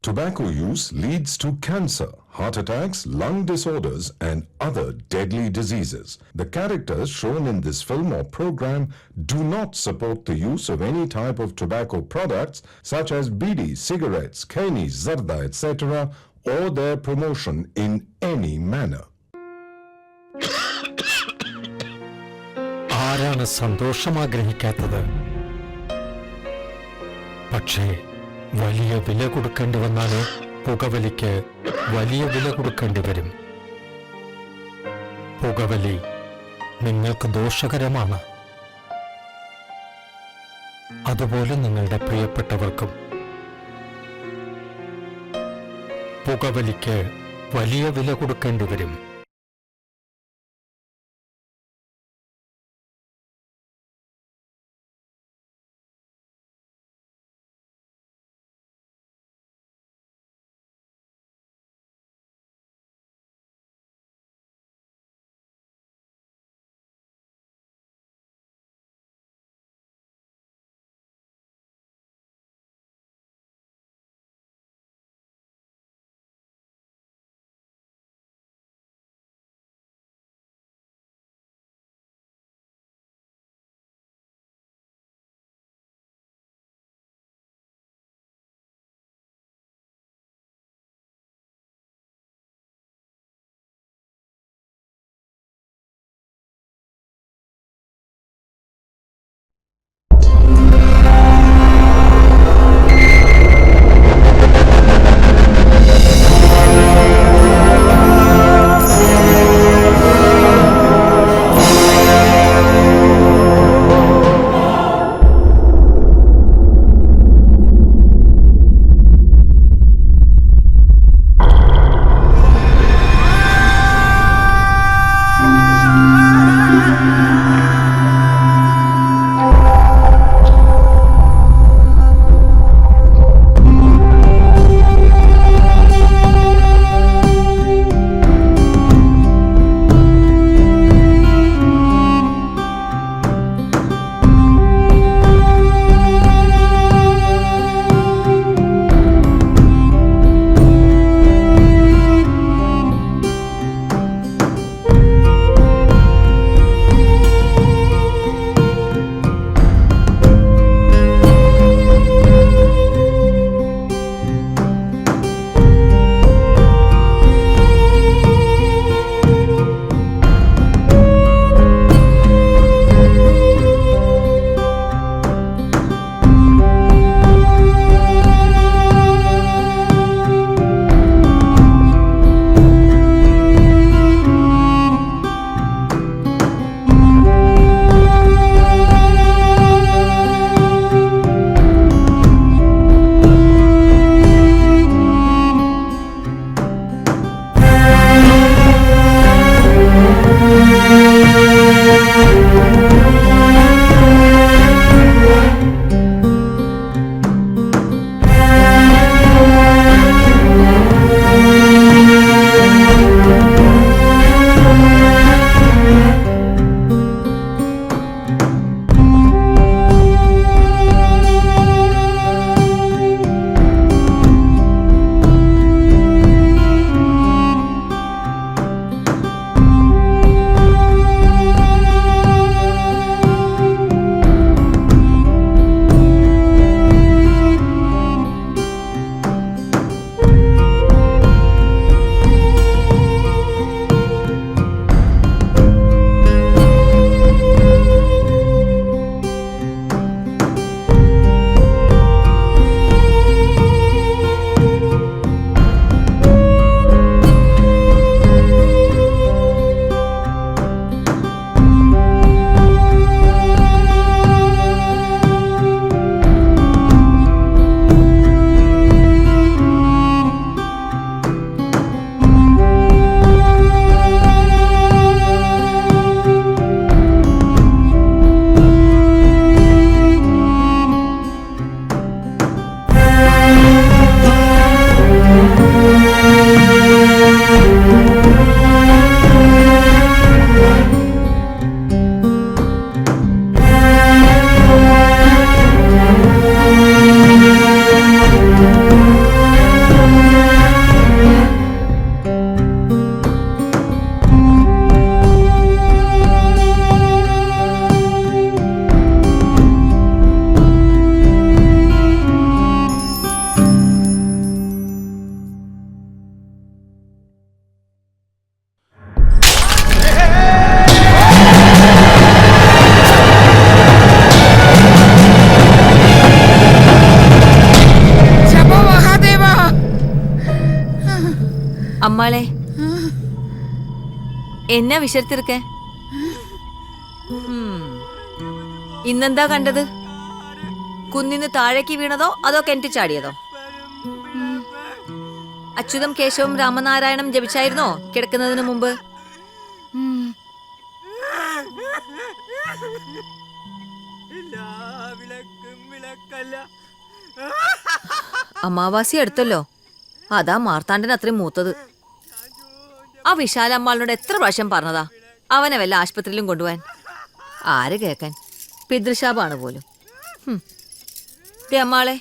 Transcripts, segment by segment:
Tobacco use leads to cancer, heart attacks, lung disorders, and other deadly diseases. The characters shown in this film or program do not support the use of any type of tobacco products such as bidi, cigarettes, khaini, zarda, etc., or their promotion in any manner. ആരാണ് സന്തോഷം ആഗ്രഹിക്കാത്തത്? പക്ഷേ വലിയ വില കൊടുക്കേണ്ടി വന്നാലോ? പുകവലിക്ക് വലിയ വില കൊടുക്കേണ്ടി വരും. പുകവലി നിങ്ങൾക്ക് ദോഷകരമാണ്. അതുപോലെ നിങ്ങളുടെ പ്രിയപ്പെട്ടവർക്കും. പുകവലിക്ക് വലിയ വില കൊടുക്കേണ്ടി വരും. എന്നാ വിശർത്തിരിക്കെ? ഇന്നെന്താ കണ്ടത്? കുന്നിന്ന് താഴേക്ക് വീണതോ അതോ കിണറ്റി ചാടിയതോ? അച്യുതം കേശവം രാമനാരായണം ജപിച്ചായിരുന്നോ കിടക്കുന്നതിന് മുമ്പ്? അമാവാസി അടുത്തല്ലോ, അതാ മാർത്താണ്ഡൻ അത്രയും മൂത്തത്. ആ വിശാലമ്മാളിനോട് എത്ര പ്രാവശ്യം പറഞ്ഞതാ അവനെ വല്ല ആശുപത്രിയിലും കൊണ്ടുപോവാൻ. ആര് കേക്കാൻ? പിതൃശാപാണ് പോലും. അമ്മാളെ,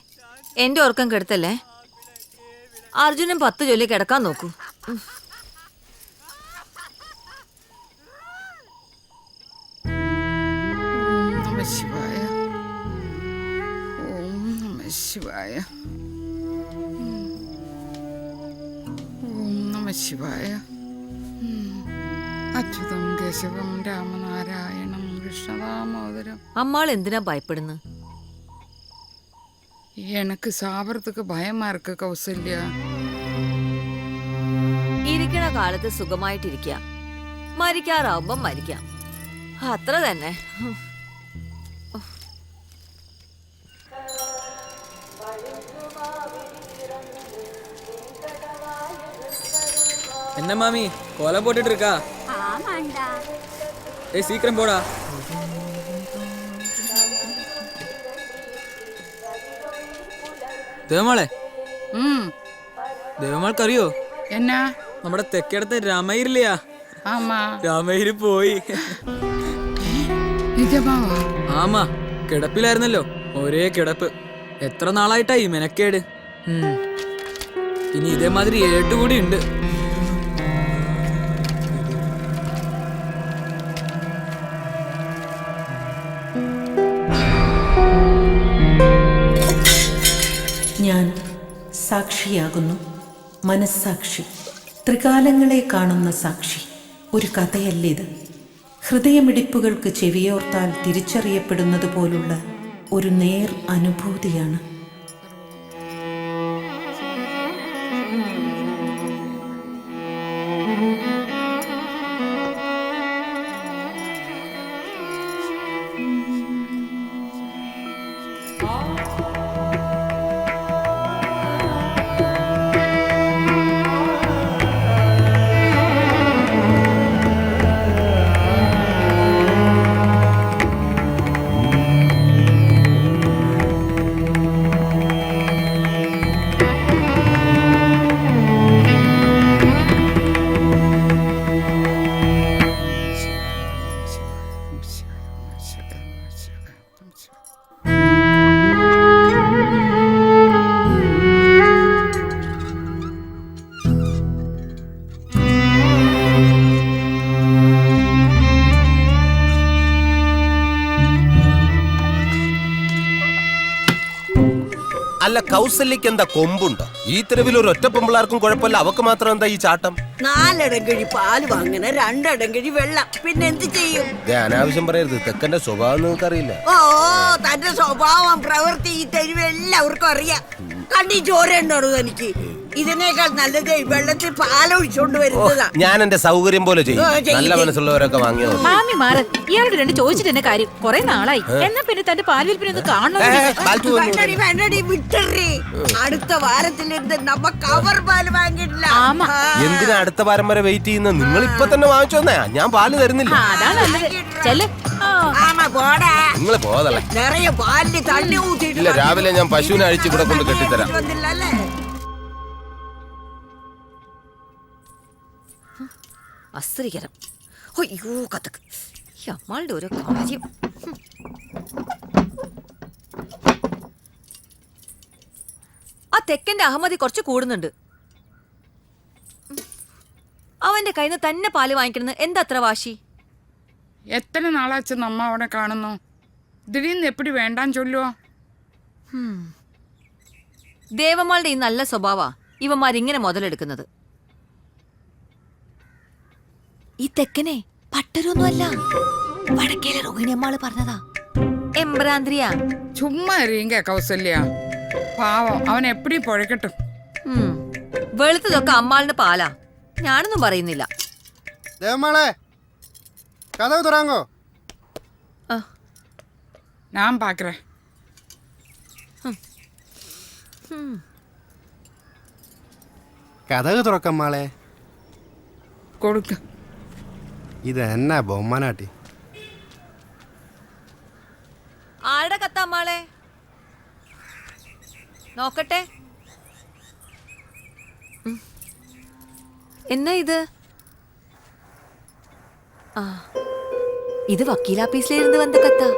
എന്റെ ഓർക്കം കെടുത്തല്ലേ. അർജുനൻ 10 ചൊല്ലി കിടക്കാൻ നോക്കൂ. ശിവായ, ഓം നമഃ ശിവായ, ഓം നമഃ ശിവായ. അച്യുതം കേശവം രാമനാരായണം കൃഷ്ണദാമോദരം. അമ്മാൾ എന്തിനാ ഭയപ്പെടുന്നു? எனக்கு சாவறதுக்கு பயமா இருக்கு கௌசல்யா. ഇരിക്കണ കാലത്ത് സുഖമായിട്ടിരിക്കുക, മരിക്കാറാവുമ്പോ മരിക്കാം, അത്ര തന്നെ. என்ன மாமி கோலம் போட்டுட்டு இருக்கா? ஏய் சீக்கிரம் போடா. ദേവമാളെ, ദേവമാൾക്കറിയോ എന്നാ? നമ്മുടെ തെക്കേടത്തെ രാമയിരില്ലയാ, ஆமா. രാമയിര് പോയി. நிஜமாவா? ആമാ, കിടപ്പിലായിരുന്നല്ലോ, ഒരേ കിടപ്പ്. എത്ര നാളായിട്ടായി മെനക്കേട്. ഇനി ഇതേമാതിരി 7 കൂടി ഉണ്ട്. ഞാൻ സാക്ഷിയാകുന്നു, മനസ്സാക്ഷി, ത്രികാലങ്ങളെ കാണുന്ന സാക്ഷി. ഒരു കഥയല്ലിത്. ഹൃദയമിടിപ്പുകൾക്ക് ചെവിയോർത്താൽ തിരിച്ചറിയപ്പെടുന്നത് പോലുള്ള ഒരു നേർ അനുഭൂതിയാണ്. അല്ല, കൗസല്യക്ക് എന്താ കൊമ്പുണ്ടോ? ഈ തെരുവിൽ ഒരു ഒറ്റ പെമ്പിളാർക്കും കുഴപ്പമില്ല, അവക്ക് മാത്രം എന്താ ഈ ചാട്ടം? 4 അടങ്കഴി പാല് വാങ്ങണ 2 അടങ്കഴി വെള്ളം, പിന്നെ എന്ത് ചെയ്യും? അനാവശ്യം പറയരുത്, തെക്കന്റെ സ്വഭാവം നിങ്ങൾക്കറിയില്ല. ഓ, തന്റെ സ്വഭാവം പ്രവൃത്തി ഈ തെരുവ് എല്ലാവർക്കും അറിയാം. കണ്ണി ചോരണ്ടോ തനിക്ക്? ഇതിനേക്കാൾ നല്ലത് വെള്ളത്തിൽ പാലൊഴിച്ചോണ്ട് വരുന്നതാ. ഞാൻ എന്റെ സൗകര്യം പോലെ ചെയ്യും. നല്ല മനസ്സുള്ളവരൊക്കെ വാങ്ങിയോ? മാമി മാറ്, ഇയാളോട് 2 ചോദിച്ചിട്ട് തന്നെ കാര്യം. കുറെ നാളായി, എന്നാ പിന്നെ തന്റെ പാൽ വിൽപ്പന കാണണം. വിട്ടറി, അടുത്ത വാരത്തിലിരുന്ന് നമ്മ കവർ പാല് വാങ്ങിയിട്ടില്ല. എന്തിനാ അടുത്ത വാരം വരെ വെയിറ്റ് ചെയ്യുന്ന? നിങ്ങൾ ഇപ്പൊ തന്നെ വാങ്ങിച്ചോന്നേ, ഞാൻ പാല് തരുന്നില്ല. അതാ നല്ലത്. ചെല്ല്. നിങ്ങൾ പോതല്ലേ, നിറയെ പാലിന് തള്ളി ഊത്തിയിട്ടില്ല. രാവിലെ ഞാൻ പശുവിനെ അഴിച്ച് ഇവിടെ കൊണ്ട് കെട്ടിത്തരാം. അസ്ത്രീകരം. അയ്യോ കഥക്ക്, ഈ അമ്മാളുടെ ഓരോ കാര്യം. ആ തെക്കന്റെ അഹമ്മദി കുറച്ച് കൂടുന്നുണ്ട്. അവന്റെ കയ്യിൽ നിന്ന് തന്നെ പാല് വാങ്ങിക്കണമെന്ന് എന്താ അത്ര വാശി? എത്ര നാളാച്ച് നമ്മ അവനെ കാണുന്നു, ദിടീന്ന് എപ്പടി വേണ്ടാൻ ചൊല്ലുവോ? ദേവമാളുടെ ഈ നല്ല സ്വഭാവ ഇവന്മാരിങ്ങനെ മുതലെടുക്കുന്നത്. ഈ തെക്കനെ പട്ടരൊന്നുമല്ല, വടക്കേലെ രോഹിണിയമ്മാള് പറഞ്ഞതാ, എംബ്രാന്തിരിയാ. ചുമ്മാ എറിയുക കൗസല്യ, പാവം അവൻ എപ്പടി പൊഴക്കട്ടും. വെളുത്തതൊക്കെ അമ്മാളിന് പാലാ, ഞാനൊന്നും പറയുന്നില്ല. ദേവമാളെ, கதவு துறாங்கோ. நான் பார்க்குறேன். കഥക് തുറക്കമ്മാളെ. കൊടുക്ക. ഇത് എന്നാ ബൊമ്മനാട്ടി? ആരുടെ കത്താമ്മാളെ? നോക്കട്ടെ. എന്നാ ഇത്? ആ, ഇത് വക്കീലാപ്പീസിലിരുന്ന് വന്ന കത്താ.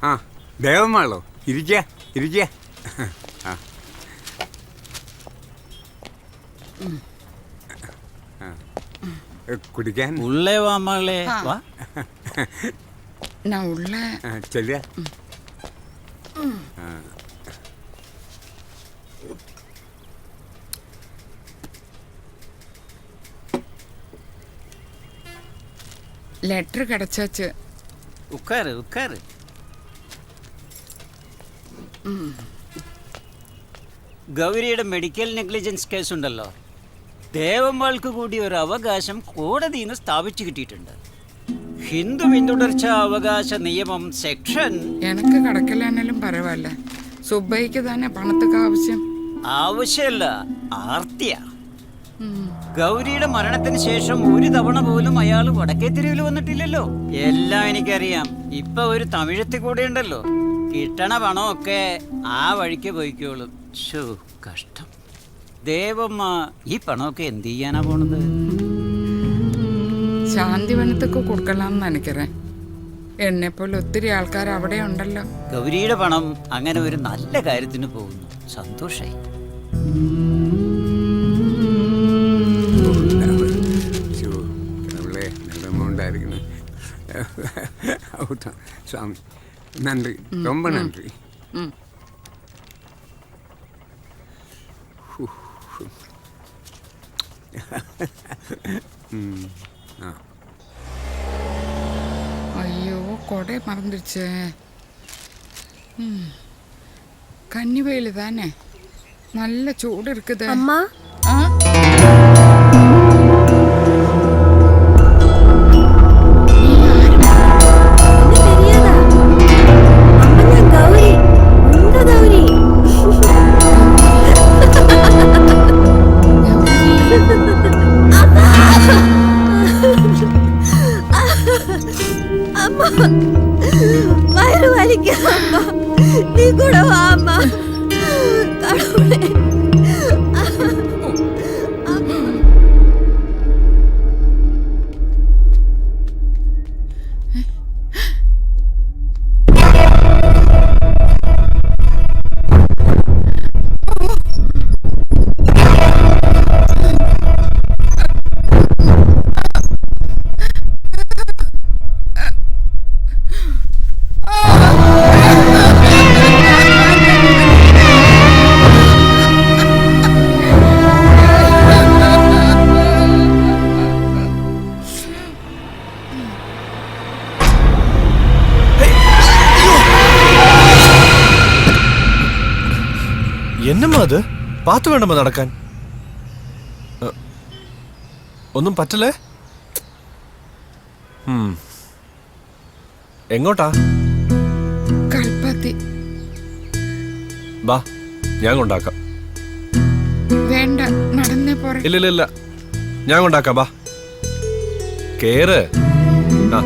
ആ ദേവമാളോ, ഇരിക്കുക ഇരിക്കുക. കുടിക്കാൻ ഉള്ളേ വാമാളെ വാ. நான் உள்ள ചെല്ലുക. ലെറ്റർ കിടച്ചാച്ച്. ഉക്കാറ് ഉക്കാറ്. ഗൗരിയുടെ മെഡിക്കൽ നെഗ്ലിജൻസ് കേസുണ്ടല്ലോ, ദേവമ്മാൾക്ക് കൂടി ഒരു അവകാശം കോടതിയിൽ നിന്ന് സ്ഥാപിച്ചു കിട്ടിയിട്ടുണ്ട്. ഹിന്ദു പിന്തുടർച്ച അവകാശ നിയമം സെക്ഷൻ. എനിക്ക് കിടക്കലാണെങ്കിലും പരവായില്ല. സുബൈക്ക് തന്നെ പണത്തൊക്കെ ആവശ്യം. ആവശ്യമല്ല, ആർത്തിയ. ഗൗരിയുടെ മരണത്തിന് ശേഷം ഒരു തവണ പോലും അയാൾ വടക്കേ തെരുവിൽ വന്നിട്ടില്ലല്ലോ. എല്ലാം എനിക്കറിയാം. ഇപ്പൊ ഒരു തമിഴത്തി കൂടെ ഉണ്ടല്ലോ. കിട്ടണ പണമൊക്കെ ആ വഴിക്ക് പോയിക്കോളും. ശോ, കഷ്ടം. ദേവമ്മ ഈ പണമൊക്കെ എന്ത് ചെയ്യാനാ പോണത്? ശാന്തിവനത്തൊക്കെ കൊടുക്കലാന്ന് നനയ്ക്കറേ. എന്നെപ്പോലെ ഒത്തിരി ആൾക്കാർ അവിടെ ഉണ്ടല്ലോ. ഗൗരിയുടെ പണം അങ്ങനെ ഒരു നല്ല കാര്യത്തിന് പോകുന്നു. സന്തോഷായി. ഉണ്ടായിരിക്കണം. സ്വാമി നന്ദി, ரொம்ப നന്ദി. ஐயோ, கொடை மறந்துடுச்சே. கன்னி வெயில் தானே, நல்ல சூடு இருக்குது. അമ്മ ஆ വയറ് വലിക്കാം. നീ കൂടെ വാ അമ്മ. എന്നമ്മാ അത്? പാത്തു വേണ്ടമ്മ നടക്കാൻ. ഒന്നും പറ്റല്ലേ? എങ്ങോട്ടാ? കൽപ്പത്തി. ബാ, ഞാൻ കൊണ്ടാക്കാം. വേണ്ട, നടന്നേ പോരെ. ഇല്ല, ഞാൻ കൊണ്ടാക്കാം. ബാ, കേറ്. ആ,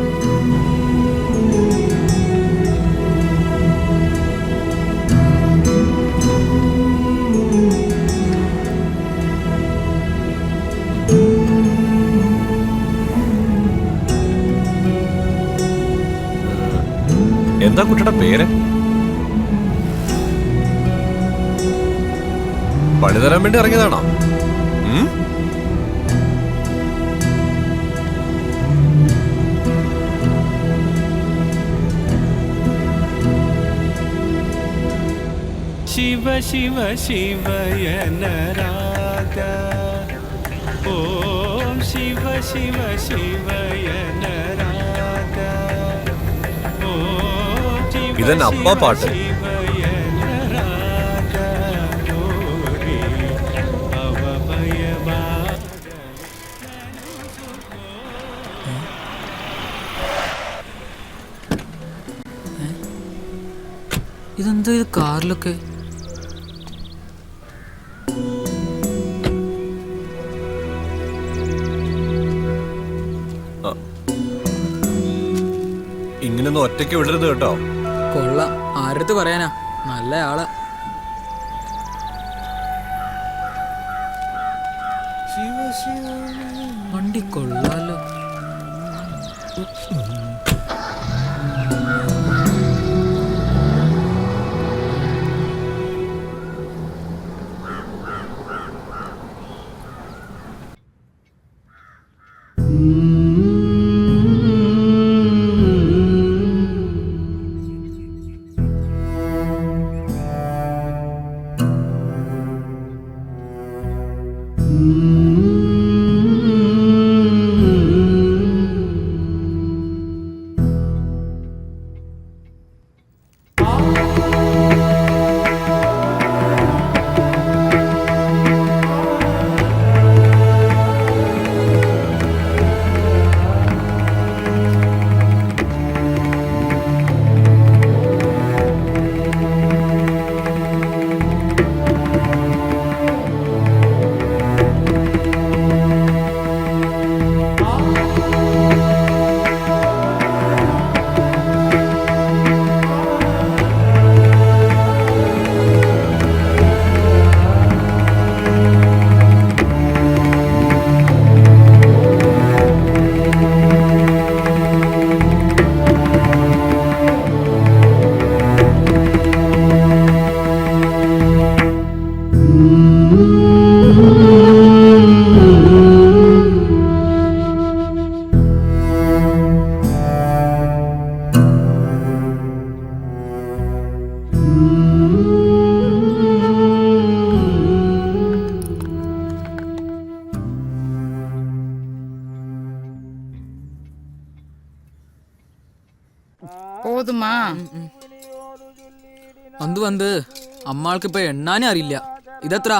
എന്താ കുട്ടിയുടെ പേര്? പണി തരാൻ വേണ്ടി ഇറങ്ങിയതാണോ? ശിവ ശിവ ശിവയനരാധ ഓം ശിവ ശിവ ശിവയനരാധ ഓം ശിവ ഇതെന്നെ അപ്പാ പാട്ട്. ശിവയനരാധ ഗൗരി ഭവഭയവാ. ഇതെന്താ ഇത് കാറിലൊക്കെ? ഇങ്ങനൊന്നും ഒറ്റയ്ക്ക് വിടരുത് കേട്ടോ. കൊള്ളാം, ആരടുത്ത് പറയാനാ, നല്ല ആളാ. വണ്ടി കൊള്ളാലോ. போதுமா? വന്ന് അമ്മാൾക്ക് ഇപ്പൊ എണ്ണാനേ അറിയില്ല. ഇതെത്ര?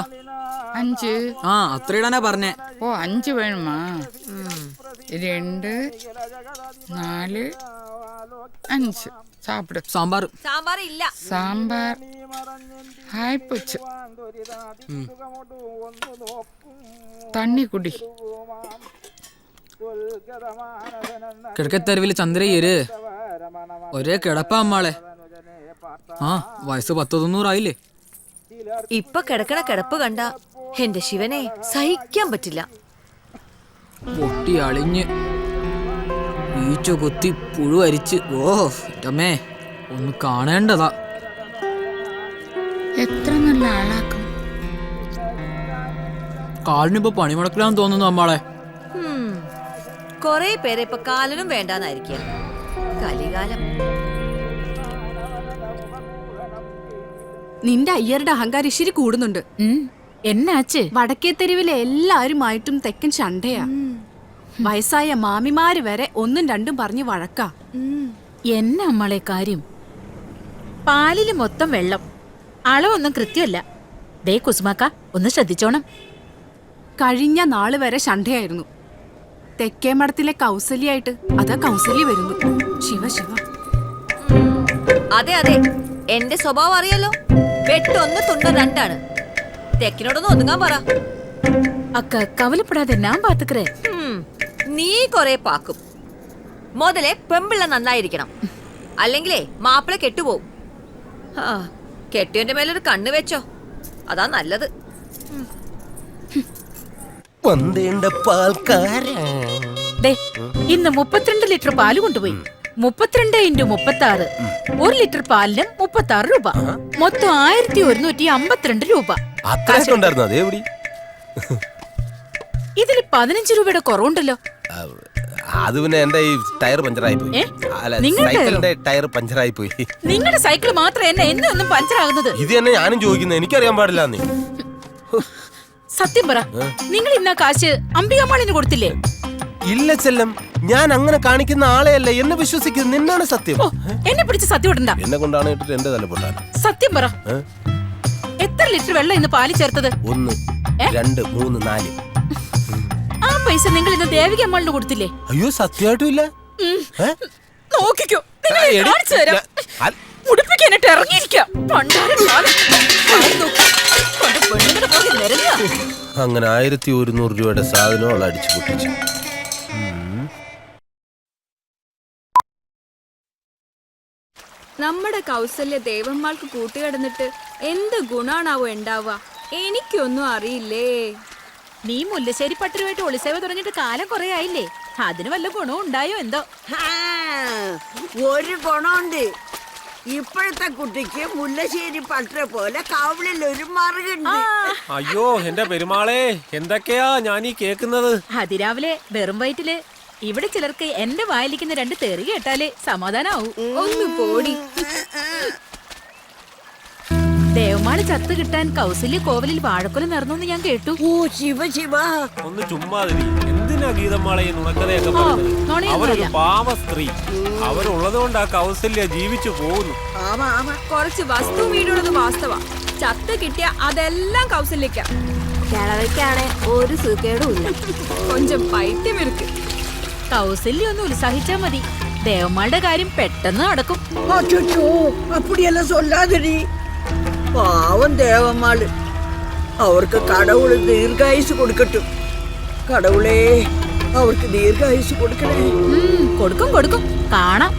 5. ആ, അത്ര ഇടാനാ പറഞ്ഞേ. ഓ, 5 വേണമാ? 2 4 5. சாப்பிடு. സാമ്പാർ. സാമ്പാർ ഇല്ല. സാമ്പാർ ആയിപ്പോச்சு. തണ്ണി കുടി. കിഴക്കത്തെരുവിൽ ചന്ദ്രയ്യര് ഒരേ കിടപ്പാ അമ്മാളെ. ആ, വയസ്സ് 10-90 ഇപ്പൊ കിടക്കണ കിടപ്പ് കണ്ട എന്റെ ശിവനെ സഹിക്കാൻ പറ്റില്ല. പൊട്ടി അളിഞ്ഞ് ഈച്ച കുത്തി പുഴു അരിച്ച്. ഓ അമ്മേ, ഒന്ന് കാണേണ്ടതാ. എത്ര നല്ല ആളാക്കും. കാലിനിപ്പോ പണിമുടക്കിലാന്ന് തോന്നുന്നു അമ്മാളെ. കൊറേ പേരെ ഇപ്പൊ കാലിനും വേണ്ടാന്നായിരിക്കും. കലികാലം. നിന്റെ അയ്യരുടെ അഹങ്കാരം ഇച്ചിരി കൂടുന്നുണ്ട്. എന്നാച്ച്? വടക്കേ തെരുവിലെ എല്ലാരുമായിട്ടും തെക്കൻ ശണ്ടയാ. വയസ്സായ മാമിമാര് വരെ 1ഉം 2ഉം പറഞ്ഞ് വഴക്കാ. എന്നാ അമ്മളെ കാര്യം? പാലില് മൊത്തം വെള്ളം, അളവൊന്നും കൃത്യമല്ല. ദേ കുസുമാക്ക, ഒന്ന് ശ്രദ്ധിച്ചോണം. കഴിഞ്ഞ നാള് വരെ ശണ്ടയായിരുന്നു. തെക്കേ മഠത്തിലെ കൗസല്യായിട്ട് അതാ കൗസല്യ വരുന്നു. ശിവ ശിവ. അതെ അതെ, എന്റെ സ്വഭാവം അറിയാലോ. വെട്ടൊന്ന് തുണ്ട 2ആണ്. തെക്കിനോടൊന്ന് ഒതുങ്ങാൻ പറ. അക്ക കവലപ്പെടാതെ ഞാൻ പാത്തുക്കറേ. നീ കൊറേ പാക്കും. മുതലേ പെമ്പിള്ള നന്നായിരിക്കണം, അല്ലെങ്കിലേ മാപ്പിള കെട്ടുപോവും. കെട്ടിയന്റെ മേലൊരു കണ്ണ് വെച്ചോ, അതാ നല്ലത്. ഇന്ന് 32 ലിറ്റർ പാല് കൊണ്ടുപോയി. 32 × 36, 1 ലിറ്റർ പാലിന് 36 രൂപ. മൊത്തം 1152 രൂപ. ഇതില് 15 രൂപയുടെ കുറവുണ്ടല്ലോ. അത് പിന്നെ എന്റെ ഈ ടയർ പഞ്ചറായി പോയി. ഏ? അല്ല, നിങ്ങളുടെ സൈക്കിളിന്റെ ടയർ പഞ്ചറായി പോയി. നിങ്ങളുടെ സൈക്കിൾ മാത്രം എന്നെ എന്നൊന്നും പഞ്ചറാകുന്നത്. ഇത് തന്നെ ഞാനും ചോദിക്കുന്നത്, എനിക്കറിയാൻ പാടില്ല നീ. സത്യം പറ, നിങ്ങൾ ഇന്ന കാശ് അംബികമാളിന് കൊടുത്തില്ലേ? ഇല്ല ചെല്ലം, ഞാൻ അങ്ങനെ കാണിക്കുന്ന ആളെ അല്ല. എന്നെ വിശ്വസിക്കുന്നത്, നിന്നാണ് സത്യം. ഓ, എന്നെ പിടിച്ച് സത്യം ഇടണ്ട. എന്നെ കൊണ്ടാണ് ഇട്ടിട്ട് എന്റെ തല പൊട്ടാൻ. സത്യം പറ, എത്ര ലിറ്റർ വെള്ളം ഇന്ന് പാലിൽ ചേർത്തത്? 1 2 3 4. ആ പൈസ നിങ്ങൾ ഇന്ന് ദേവിക അമ്മാളിന് കൊടുത്തില്ലേ? അയ്യോ, സത്യമായിട്ടും ഇല്ല. നോക്കിക്കോ, നിങ്ങളെ കാണിച്ചു തരാം. ഉടുപ്പിക്കാനായിട്ട് ഇറങ്ങിയിരിക്കാം. അങ്ങനെ 1100 രൂപയുടെ സാധനം അവൾ അടിച്ചു പൊട്ടിച്ചു. നമ്മുടെ കൗസല്യ ദേവന്മാർക്ക് കൂട്ടുകിടന്നിട്ട് എന്ത് ഗുണാണാവോ ഉണ്ടാവുക? എനിക്കൊന്നും അറിയില്ലേ. നീ മുല്ലശ്ശേരി പട്ടരുമായിട്ട് ഒളിസേവ തുടങ്ങിയിട്ട് കാലം കുറെ ആയില്ലേ? അതിന് വല്ല ഗുണവും ഉണ്ടായോ എന്തോ? ഒരു ഗുണമുണ്ട്. ഇപ്പോഴത്തെ കുട്ടിക്ക് മുല്ലശ്ശേരി പട്ടര പോലെ കവളിൽ ഒരു മറുകുണ്ട്. അയ്യോ എന്റെ പെരുമാളെ, എന്തൊക്കെയാ ഞാൻ ഈ കേക്കുന്നത്? അതിരാവിലെ വെറും വയറ്റില് ഇവിടെ ചിലർക്ക് എന്റെ വായിലിരിക്കുന്ന 2 തെറി കേട്ടാലേ സമാധാനാവും. ഒന്ന് പോടി. ദേവമാള് ചത്ത് കിട്ടാൻ കൗസല്യ കോവലിൽ വാഴക്കൊല നടന്നു ഞാൻ കേട്ടു. ഓ ശിവ ശിവ. ഒന്ന് ചുമ്മാതിരി. എന്തിനാ ഗീതമാളെ നുണക്കഥയൊക്കെ പറഞ്ഞത്? അവരൊരു പാവ സ്ത്രീ. അവരുള്ളത് കൊണ്ട് ആ കൗസല്യ ജീവിച്ചു പോകുന്നു. കുറച്ച് വസ്തു വീടുള്ളത് വാസ്തവ. ചത്ത് കിട്ടിയ അതെല്ലാം കൗസല്യക്ക. കിളവയ്ക്കാണെ ഒരു സുഖേടും ഇല്ല. കൊഞ്ചം പൈത്യം ഇருக்கு. കൗസല്യ ഒന്ന് ഉത്സാഹിച്ചാ മതി, ദേവന്മാരുടെ കാര്യം പെട്ടെന്ന് നടക്കും. അച്ചോ, അപ്പടിയെല്ലാം சொல்லாதடி. പാവം ദേവന്മാള്. അവർക്ക് കടവുള് ദീർഘായുസ് കൊടുക്കട്ടും. കടവുളേ, അവർക്ക് ദീർഘായുസ് കൊടുക്കണേ. കൊടുക്കും കൊടുക്കും, കാണാം.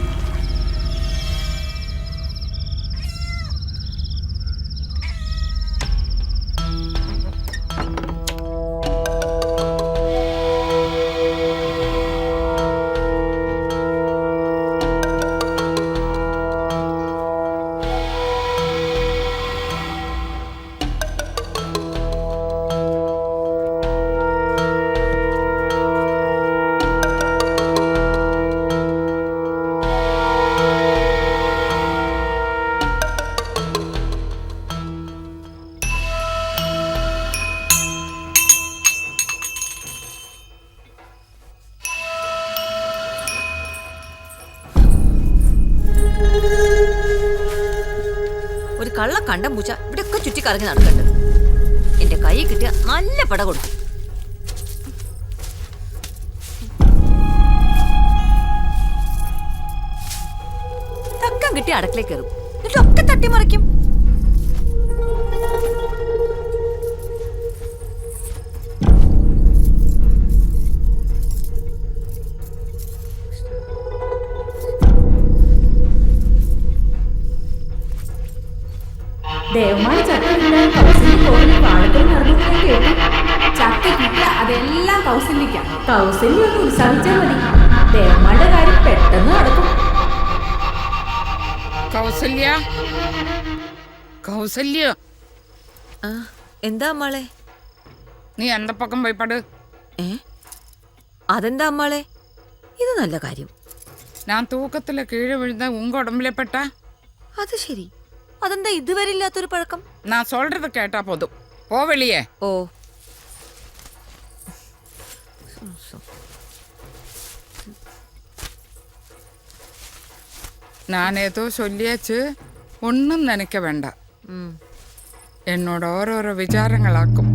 ഒരു കള്ള കണ്ടം പൂച്ച ഇവിടെയൊക്കെ ചുറ്റിക്കറങ്ങി നടക്കുന്നുണ്ട്. എന്റെ കൈ കിട്ടിയ നല്ല പട കൊടുക്കും. തക്കം കിട്ടിയ അടക്കളയിൽ കയറും, എന്നിട്ടൊക്കെ തട്ടിമറിക്കും. ചക്ക കിട്ടിയ അതെല്ലാം കൗസല്യക്കാം. കൗസല്യ ഒന്ന് ഉത്സാഹിച്ചാ മതി, ദേവന്മാരുടെ കാര്യം പെട്ടെന്ന് നടക്കും. കൗസല്യ, കൗസല്യ, എന്താ അമ്മാളെ? നീ എന്റെ പക്കം പോയി പട്. അതെന്താ അമ്മാളെ? ഇത് നല്ല കാര്യം. ഞാൻ തൂക്കത്തിലെ കീഴ് വീഴുന്ന ഉങ്ക ഉടമ്പിലെ പെട്ട. അത് ശരി. അതെന്താ ഇതുവരെ ഇല്ലാത്തൊരു പഴക്കം? ഞാൻ சொல்றது കേട്ടാ പോതും. പോ വെളിയെ. ഓ, நான் ஏதோ சொல்லியாச்சு, ஒன்றும் நினைக்க வேண்டாம். என்னோட ஓரோரோ விசாரங்களாக்கும்.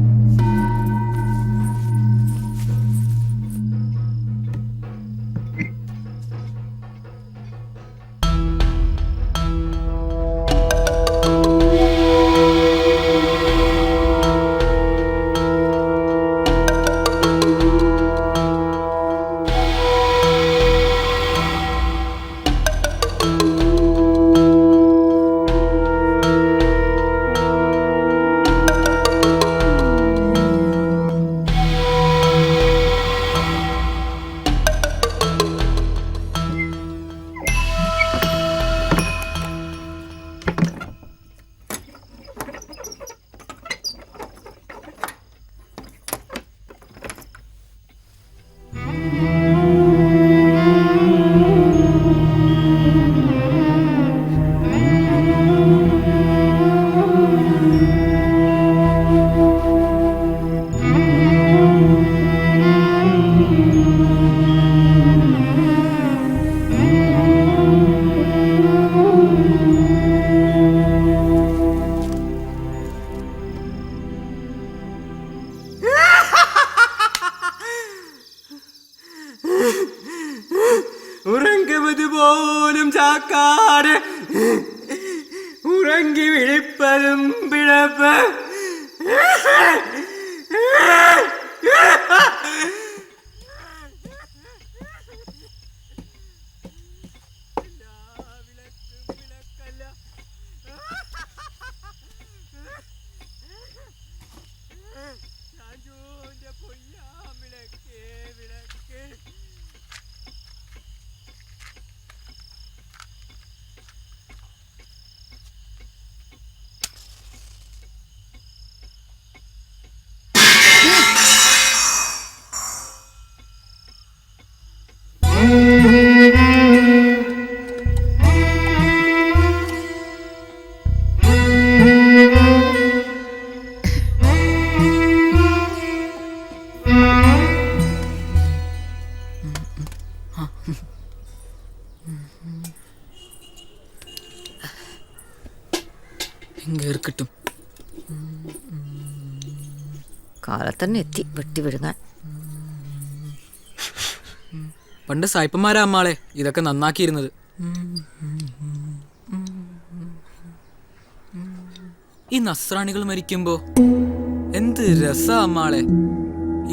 മനസ്സാക്കാതെ ഉറങ്ങി വിളിപ്പതും പിഴപ്പ്. കിട്ടും. കാലത്തന്നെ എത്തി വെട്ടി വിഴുങ്ങാൻ. പണ്ട് സായിപ്പന്മാരാ അമ്മാളെ ഇതൊക്കെ നന്നാക്കിയിരുന്നത്. ഈ നസ്രാണികൾ മരിക്കുമ്പോ എന്ത് രസാ അമ്മാളെ,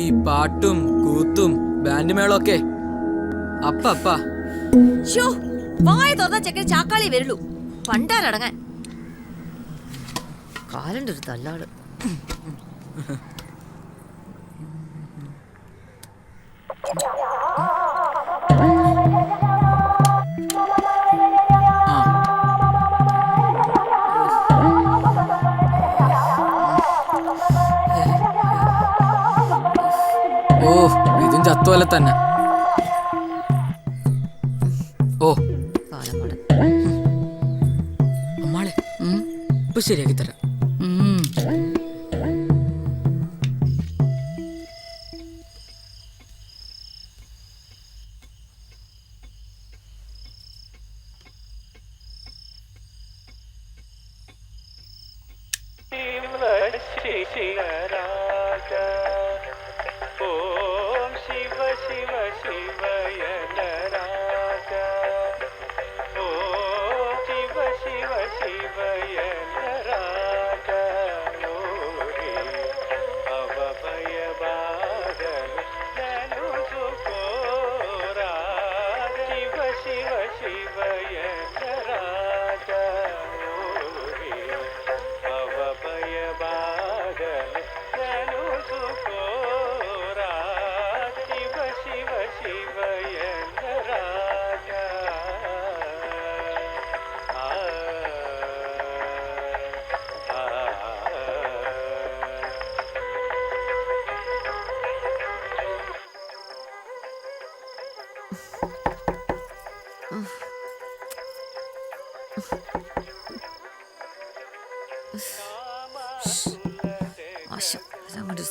ഈ പാട്ടും കൂത്തും ബാൻഡ് മേളൊക്കെ. അപ്പ വായ തുറന്ന ചെക്കൻ ചാക്കാളി വരുള്ളൂ പണ്ടാരടങ്ങാൻ. കാലന്റെ ഒരു തല്ലാള്. ഓ ഇതും ചത്തുപോലെ തന്നെ. ഓ അമ്മാളെ ഇപ്പൊ ശരിയാക്കി തരാം.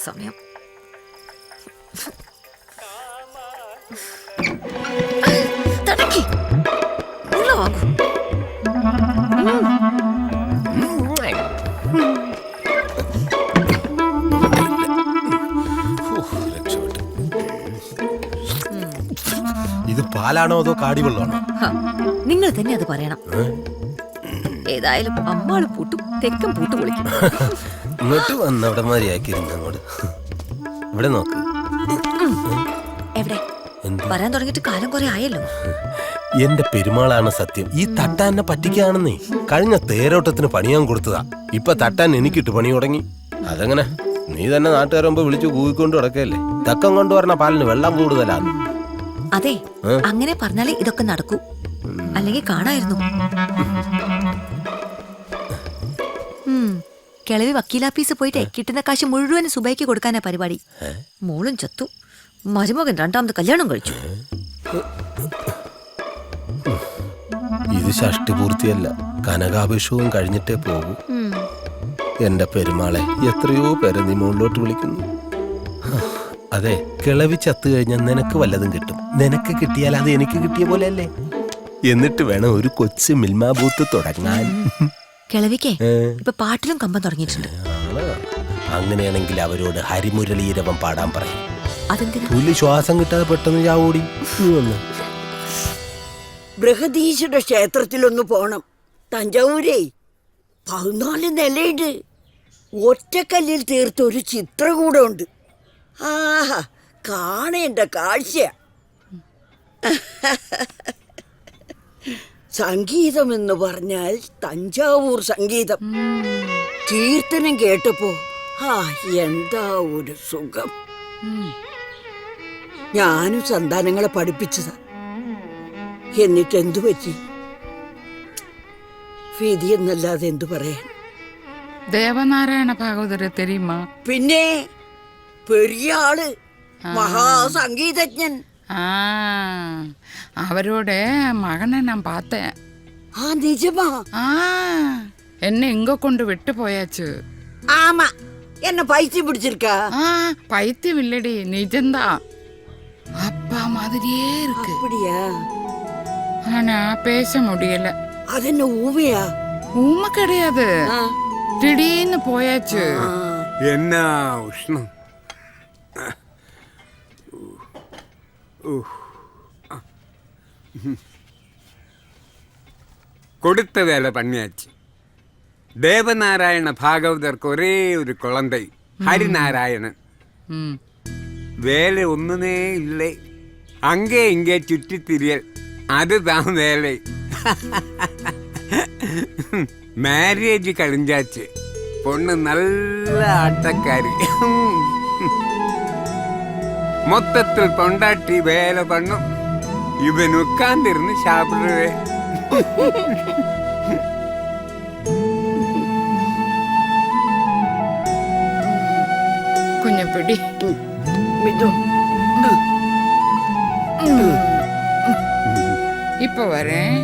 സമയം ഇത് പാലാണോ അതോ കാടിവെള്ളമാണോ? നിങ്ങൾ തന്നെ അത് പറയണം. ഏതായാലും അമ്മാള് പൂട്ടും തെക്കും പൂട്ട് പൊളിക്കും. ഇങ്ങോട്ട് വന്നവിടമാരിയാക്കിയിരുന്നു അങ്ങോട്ട്. ഇവിടെ നോക്ക്. എവിടെ വരാൻ തുടങ്ങിയിട്ട് കാലം കുറെ ആയല്ലോ. എന്റെ പെരുമാളാണ് സത്യം. ഈ തട്ടാൻ എന്നെ പറ്റിക്കാണെന്നേ. കഴിഞ്ഞ തേരോട്ടത്തിന് പണിയാൻ കൊടുത്തതാ. ഇപ്പൊ തട്ടാൻ എനിക്കിട്ട് പണി തുടങ്ങി. അതെങ്ങനെ? നീ തന്നെ നാട്ടുകാരുമ്പോ വിളിച്ചു കൂവിക്കൊണ്ട് കിടക്കല്ലേ. തക്കം കൊണ്ടുവരണ പാലിന് വെള്ളം കൂടുതലാണ്. അതെ, അങ്ങനെ പറഞ്ഞാലേ ഇതൊക്കെ നടക്കൂ. അല്ലെങ്കിൽ കാണായിരുന്നു. കിളവി വക്കീലാപ്പീസ് പോയിട്ട് കിട്ടുന്ന കാശ് മുഴുവൻ സുബൈക്ക് കൊടുക്കാനാ പരിപാടി. മോളും ചത്തു, മരുമകൻ രണ്ടാമത് കല്യാണം കഴിച്ചു. ഇത് ഷഷ്ടി പൂർത്തിയല്ല, കനകാഭിഷവും കഴിഞ്ഞിട്ടേ പോകൂ. എന്റെ പെരുമാളെ, എത്രയോ പേരെ നീ മുകളിലോട്ട് വിളിക്കുന്നു. അതെ, കിളവി ചത്തു കഴിഞ്ഞാൽ നിനക്ക് വല്ലതും കിട്ടും. നിനക്ക് കിട്ടിയാൽ അത് എനിക്ക് കിട്ടിയ പോലെ അല്ലേ? എന്നിട്ട് വേണം ഒരു കൊച്ചു മിൽമാ ബൂത്ത് തുടങ്ങാൻ. കിളവിക്കേ ഇപ്പൊ പാട്ടിലും കമ്പം തുടങ്ങിയിട്ടുണ്ട്. അങ്ങനെയാണെങ്കിൽ അവരോട് ഹരിമുരളീരവം പാടാൻ പറയും. അതെന്തിനാ? പുലി ശ്വാസം കിട്ടാതെ പെട്ടെന്ന് ചാവോടി. ബൃഹദീശ്വര ക്ഷേത്രത്തിലൊന്ന് പോണം. തഞ്ചാവൂരേ 14 നിലയുണ്ട്. ഒറ്റക്കല്ലിൽ തീർത്ത ഒരു ചിത്രകൂടമുണ്ട്. ആഹാ, കാണേണ്ട കാഴ്ച. സംഗീതം എന്ന് പറഞ്ഞാൽ തഞ്ചാവൂർ സംഗീതം. കീർത്തനം കേട്ടപ്പോ എന്താ ഒരു സുഖം. ഞാനും സന്താനങ്ങളെ പഠിപ്പിച്ചതാ. എന്നിട്ട് എന്തു പറ്റി? വിധി എന്നല്ലാതെ എന്തു പറയാൻ. ദേവനാരായണ ഭാഗവതരെ തെരിയുമാ? പിന്നെ പെരിയ ആള്, മഹാസംഗീതജ്ഞൻ. അവരോட மகனை நான் பார்த்தேன். நிஜமா? என்ன எங்க கொண்டு விட்டு போயாச்சு. ஆமா, என்ன பைத்தியம் பிடிச்சிருக்கா? பைத்தியம் இல்லடி, நிஜம்தான். அப்பா மாதிரியே இருக்கு. அப்படியா? ஆனா பேச முடியல. அது என்ன ஊமையா? ஊமை கிடையாது, திடீர்னு போயாச்சு. என்ன உஷ்ணம். கொடுத்த வேலை பண்ணியாச்சு. தேவநாராயண பாகவதற்கு ஒரே ஒரு குழந்தை, ஹரிநாராயணன். வேலை ஒண்ணுமே இல்லை. அங்கே இங்கே சுற்றி திரியல், அதுதான் வேலை. மேரேஜ் கழிஞ்சாச்சு. பொண்ணு நல்ல ஆட்டக்காரி. மொத்தத்தில் பொண்டாட்டி வேலை பண்ணும், இவன் உட்கார்ந்து இருந்து சாப்பிடுவேன். கொஞ்சம் பிடி. இப்ப வரேன்.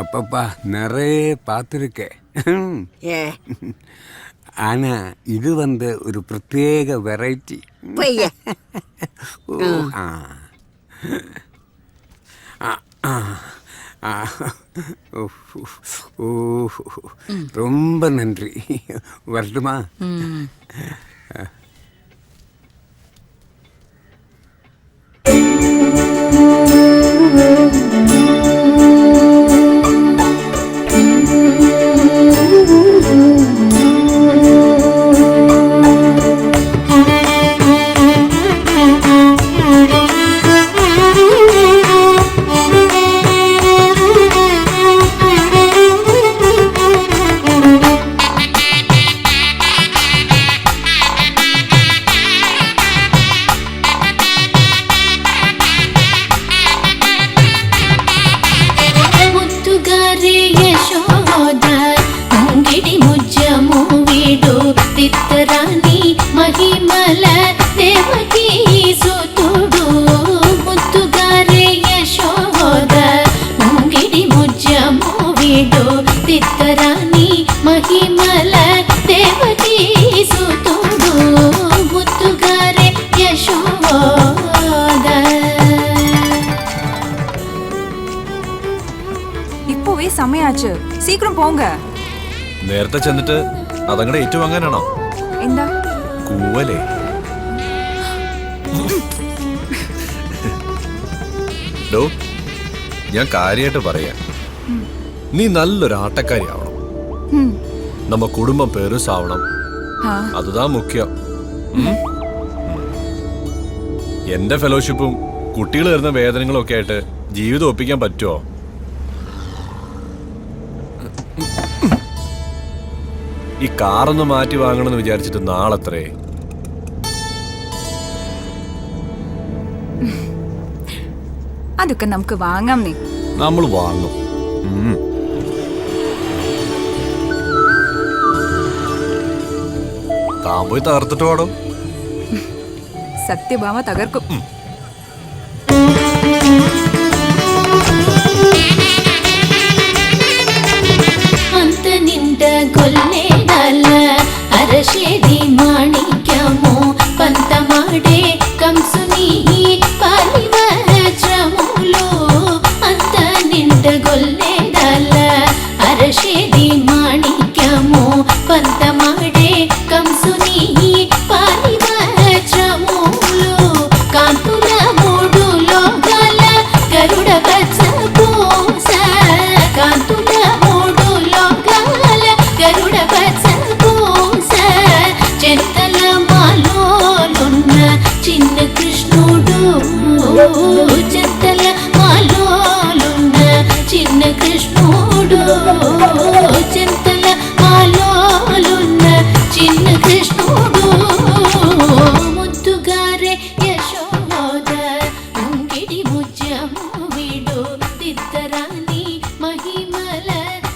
அப்பப்பா நிறைய பார்த்துருக்கேன். ஆனா இது ஒரு பிரத்யேக வெரைட்டி. ரொம்ப நன்றி. வரட்டுமா? இப்போவே சமையாச்சு, சீக்கிரம் போங்க. നേരത്തെ ചെന്നിട്ട് അതങ്ങടെ ഏറ്റുവാങ്ങാനാണോ? എന്താ കൂവലേ? ഡോ, ഞാൻ കാര്യമായിട്ട് പറയാ, നീ നല്ലൊരു ആട്ടക്കാരി ആവണം. നമ്മ കുടുംബം പെരുസാവണം, അതുതാ മുഖ്യം. എന്റെ ഫെലോഷിപ്പും കുട്ടികൾ വരുന്ന വേദനകളും ഒക്കെ ആയിട്ട് ജീവിതം ഒപ്പിക്കാൻ പറ്റുമോ? ഈ കാറൊന്ന് മാറ്റി വാങ്ങണമെന്ന് വിചാരിച്ചിട്ട് നാളെത്രേ? അതൊക്കെ നമുക്ക് വാങ്ങാം. നമ്മൾ വാങ്ങും. താൻ പോയി തകർത്തിട്ട് പാടോ? സത്യഭാമ തകർക്കും. అరషేది మాణిక్యమో పంతమాడే కంసుని పాలివజ్రములో అంత నిండ గొల్లేదల. అరషేది మాణిక్యమో పంతమాడే కంసుని పాలివజ్రములో కాంతుల మూడులో గల గరుడ చింతల మాలోలున్న చిన్న కృష్ణుడు చింతల మాలోలున్న చిన్న కృష్ణుడు ముద్దుగారే యశోద ముంగిడి ముత్యము వీడు తిత్తరాని మహిమల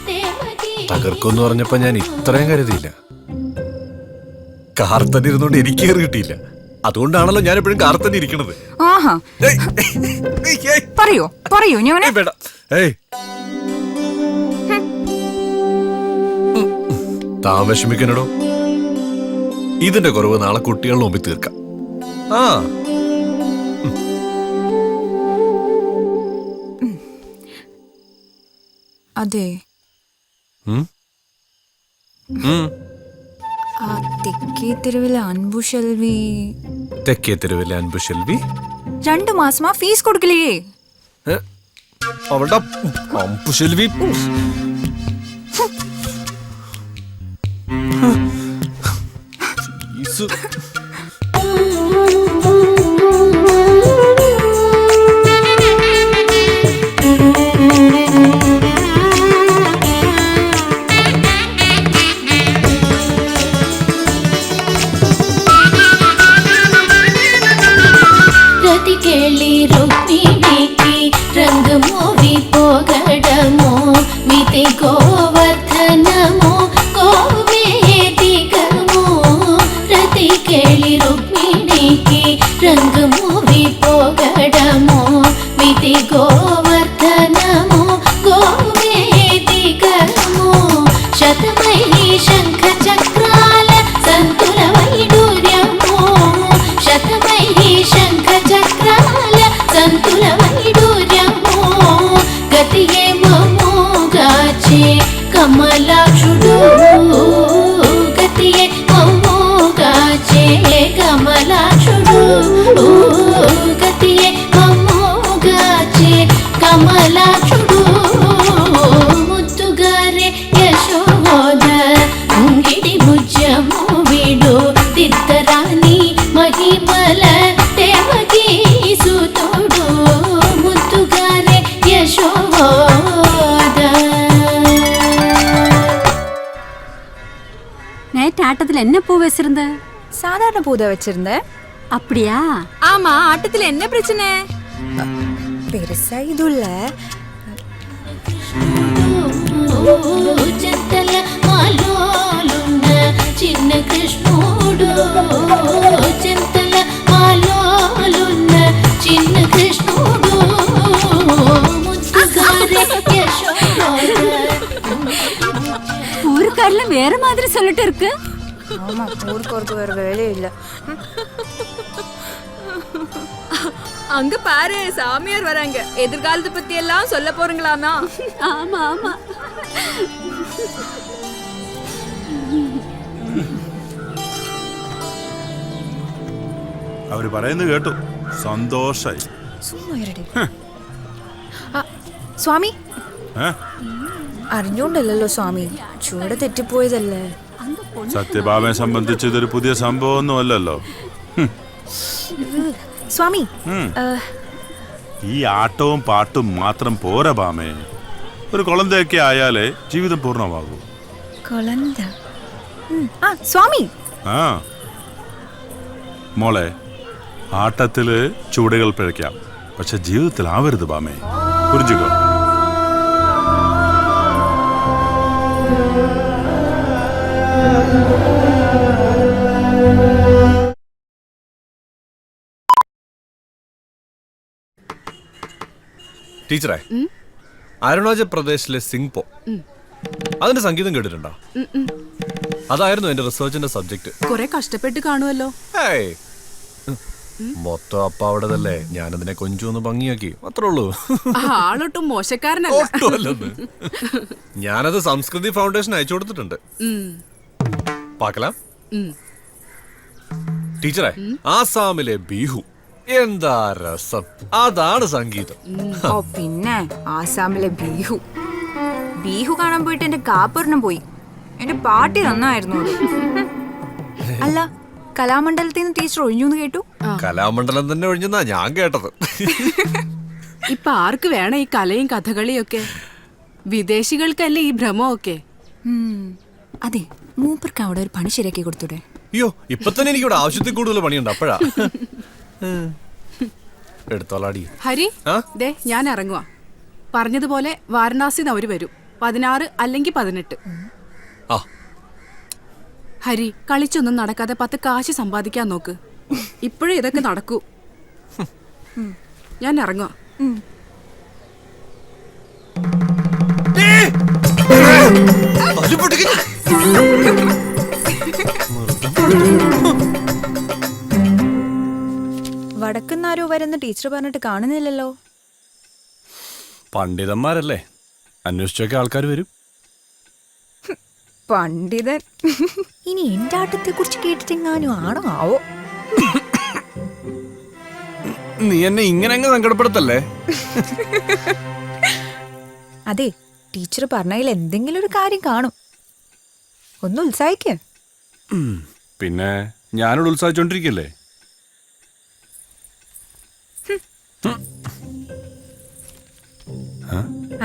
దేవకి തകർക്കുമെന്ന് പറഞ്ഞപ്പോ ഞാൻ ഇത്രയും കരുതിയില്ല. കാർത്തന്നെ ഇരുന്നോണ്ട് എനിക്ക് കയറി കിട്ടിയില്ല. അതുകൊണ്ടാണല്ലോ ഞാൻ എപ്പോഴും കാർത്തന്നെ ഇരിക്കണത്. ആഹാ പറയോ പറയോ ഞാൻ താൻ വിഷമിക്കണടോ. ഇതിന്റെ കുറവ് നാളെ കുട്ടികളുടെ മുമ്പിൽ തീർക്കാം. ആ അതെ ഉം. ഉം. ആ തെക്കേ തെരുവിലെ അൻപുഷെൽവി തെക്കേ തെരുവിലെ അൻപുഷെൽവി 2 മാസമാ ഫീസ് കൊടുക്കില്ലേ? അവളുടെ അമ്പുഷെൽവി ഫീസ് రతి కేళి రుక్మిణికి రంగు మూవి పోగడము మితి గోవర్ధనము గోవేదికము రతి కేళి రుక్మిణికి రంగు మూవి పోగడము మితి గోవర్ధనము గోవేదికము శతమై శంఖ చక్రాల సంతుల వైడూర్యము శతమై శంఖ చక్రాల సంతుల వైడూర్యము గతియే మమోగాచే కమలాక్షుడు గతియే మమోగాచే కమలాక్షుడు గతియే మమోగాచే కమలాక్షుడు ముద్దుగారే యశోద ముంగిడి ముత్యము వీడు తిత్తరాని మహిమల దేవకీ సుతుడు ముద్దుగారే యశోద. நேற்று ஆட்டத்தில் என்ன பூ வச்சிருந்த? சாதாரண பூதை வச்சிருந்த. அப்படியா? ஆமா, ஆட்டத்துல என்ன பிரச்சனை? பெருசா இதுல చింతల మాలోలున్న చిన్న కృష్ణుడు చింతల మాలోలున్న చిన్న కృష్ణుడు ముద్దుగారే యశోద. ஊருக்காரில் வேற மாதிரி சொல்லிட்டு இருக்கு. ஆமா, ஊருக்கு வேற வேலையே இல்ல. அங்க பாரு, சாமியார் வராங்க. எதிர்காலத்தை பத்தி எல்லாம் சொல்ல போறீங்களாமா? ஆமா ஆமா. അവര് പറയുന്നത് കേട്ടു, സന്തോഷായി. സ്വാമി അറിഞ്ഞോണ്ടല്ലോ സ്വാമി, ചൂടെ തെറ്റിപ്പോയതല്ലേ. സത്യഭാമയെ സംബന്ധിച്ച് ഇതൊരു പുതിയ സംഭവമൊന്നും അല്ലല്ലോ. സ്വാമി ഈ ആട്ടവും പാട്ടും മാത്രം പോരാ ഭാമേ. ഒരു കുളന്തയൊക്കെ ആയാലേ ജീവിതം പൂർണ്ണമാകൂ. കുളന്ത സ്വാമി. ആ മോളെ, ആട്ടത്തില് ചൂടുകൾ പിഴയ്ക്കാം, പക്ഷെ ജീവിതത്തിൽ ആവരുത് ഭാമേ. പുരിഞ്ചുകോ. ടീച്ചറെ, അരുണാചൽ പ്രദേശിലെ സിംഗ്പോ, അതിന്റെ സംഗീതം കേട്ടിട്ടുണ്ടോ? അതായിരുന്നു എന്റെ റിസർച്ചിന്റെ സബ്ജക്ട്. കുറെ കഷ്ടപ്പെട്ട് കാണുമല്ലോ. മൊത്തം അപ്പ അവിടെതല്ലേ, ഞാനതിനെ കൊഞ്ചൊന്ന് ഭംഗിയാക്കി, അത്രേ ഉള്ളൂ. ആളൊട്ടും മോശക്കാരനല്ല. ഞാനത് സംസ്കൃതി ഫൗണ്ടേഷൻ അയച്ചു കൊടുത്തിട്ടുണ്ട്. പാക്കലാം. ടീച്ചറെ, ആസാമിലെ ബിഹു എന്താ രസം, അതാണ് സംഗീതം. പിന്നെ ആസാമിലെ ബീഹു ബീഹു കാണാൻ പോയിട്ട് എന്റെ കാപ്പൊരെണ്ണം പോയി. എന്റെ പാട്ടി നന്നായിരുന്നു. അല്ല, കലാമണ്ഡലത്തിൽ നിന്ന് ടീച്ചർ ഒഴിഞ്ഞു എന്ന് കേട്ടു. കലാമണ്ഡലം തന്നെ ഒഴിഞ്ഞെന്നാ ഞാൻ കേട്ടത്. ഇപ്പൊ ആർക്ക് വേണം ഈ കലയും കഥകളിയും ഒക്കെ? വിദേശികൾക്കല്ലേ ഈ ഭ്രമമൊക്കെ. അതെ, മൂപ്പർക്ക് അവിടെ ഒരു പണി ശരിയാക്കി കൊടുത്തൂടെ? അയ്യോ, ഇപ്പൊ തന്നെ എനിക്കിവിടെ ആവശ്യത്തിൽ കൂടുതൽ പണിയുണ്ട്. അപ്പോഴാ എടുത്തോളാടി. ഹരി, ദേ ഞാൻ ഇറങ്ങുവാ. പറഞ്ഞതുപോലെ വാരണാസിന്ന് അവര് വരും. 16 അല്ലെങ്കിൽ 18. ആ ഹരി, കളിച്ചൊന്നും നടക്കാതെ 10 കാശ് സമ്പാദിക്കാൻ നോക്ക്. ഇപ്പോഴേ ഇതൊക്കെ നടക്കൂ. ഞാൻ ഇറങ്ങുവാ. വടക്കുന്നാരോ വരുന്ന ടീച്ചർ പറഞ്ഞിട്ട് കാണുന്നില്ലല്ലോ. പണ്ഡിതന്മാരല്ലേ, അന്വേഷിച്ചൊക്കെ ആൾക്കാർ വരും. പണ്ഡിതൻ. ഇനി എന്റെ ആട്ടത്തെ കുറിച്ച് കേട്ടിട്ടെങ്ങാനും ആണോ ആവോ? നീ എന്നെ ഇങ്ങനെ അങ്ങ് സങ്കടപ്പെടുത്തല്ലേ. അതെ, ടീച്ചർ പറഞ്ഞതിൽ എന്തെങ്കിലും ഒരു കാര്യം കാണും. ഒന്ന് ഉത്സാഹിക്ക. പിന്നെ ഞാനോട് ഉത്സാഹിച്ചോണ്ടിരിക്കല്ലേ.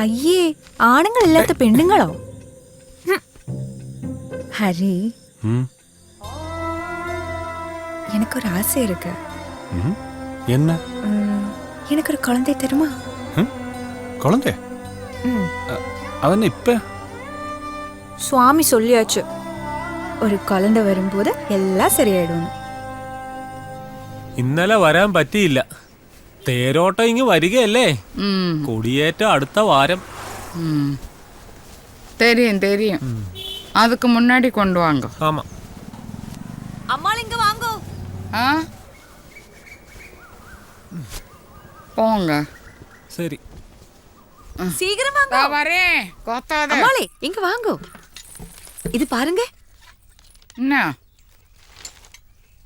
അയ്യേ, ആണുങ്ങളില്ലാത്ത പെണ്ണുങ്ങളോ? ഹരി, எனக்கொரு ஆசை இருக்கு. என்ன? எனக்கு ஒரு குழந்தை தருமா? குழந்தை? അവൻ ഇപ്പ സ്വാമി சொல்லியாச்சு, ഒരു കുഴந்தை വരുമ്പോൾ എല്ലാം ശരിയായിടും. ഇന്നലെ വരാൻ പറ്റിയില്ല. തേരോട്ടം ഇങ്ങ് വരികയല്ലേ. കൊടിയേറ്റം അടുത്ത വാരം. தெரியும் தெரியும். அதுக்கு முன்னாடி கொண்டு வாங்க. ஆமா. அம்மா இங்க வாங்கோ. ஆ, போங்க. சரி, சீக்கிரம் வாங்க. வரேன். கொத்தாத. அம்மாளே இங்க வாங்கோ. இது பாருங்க.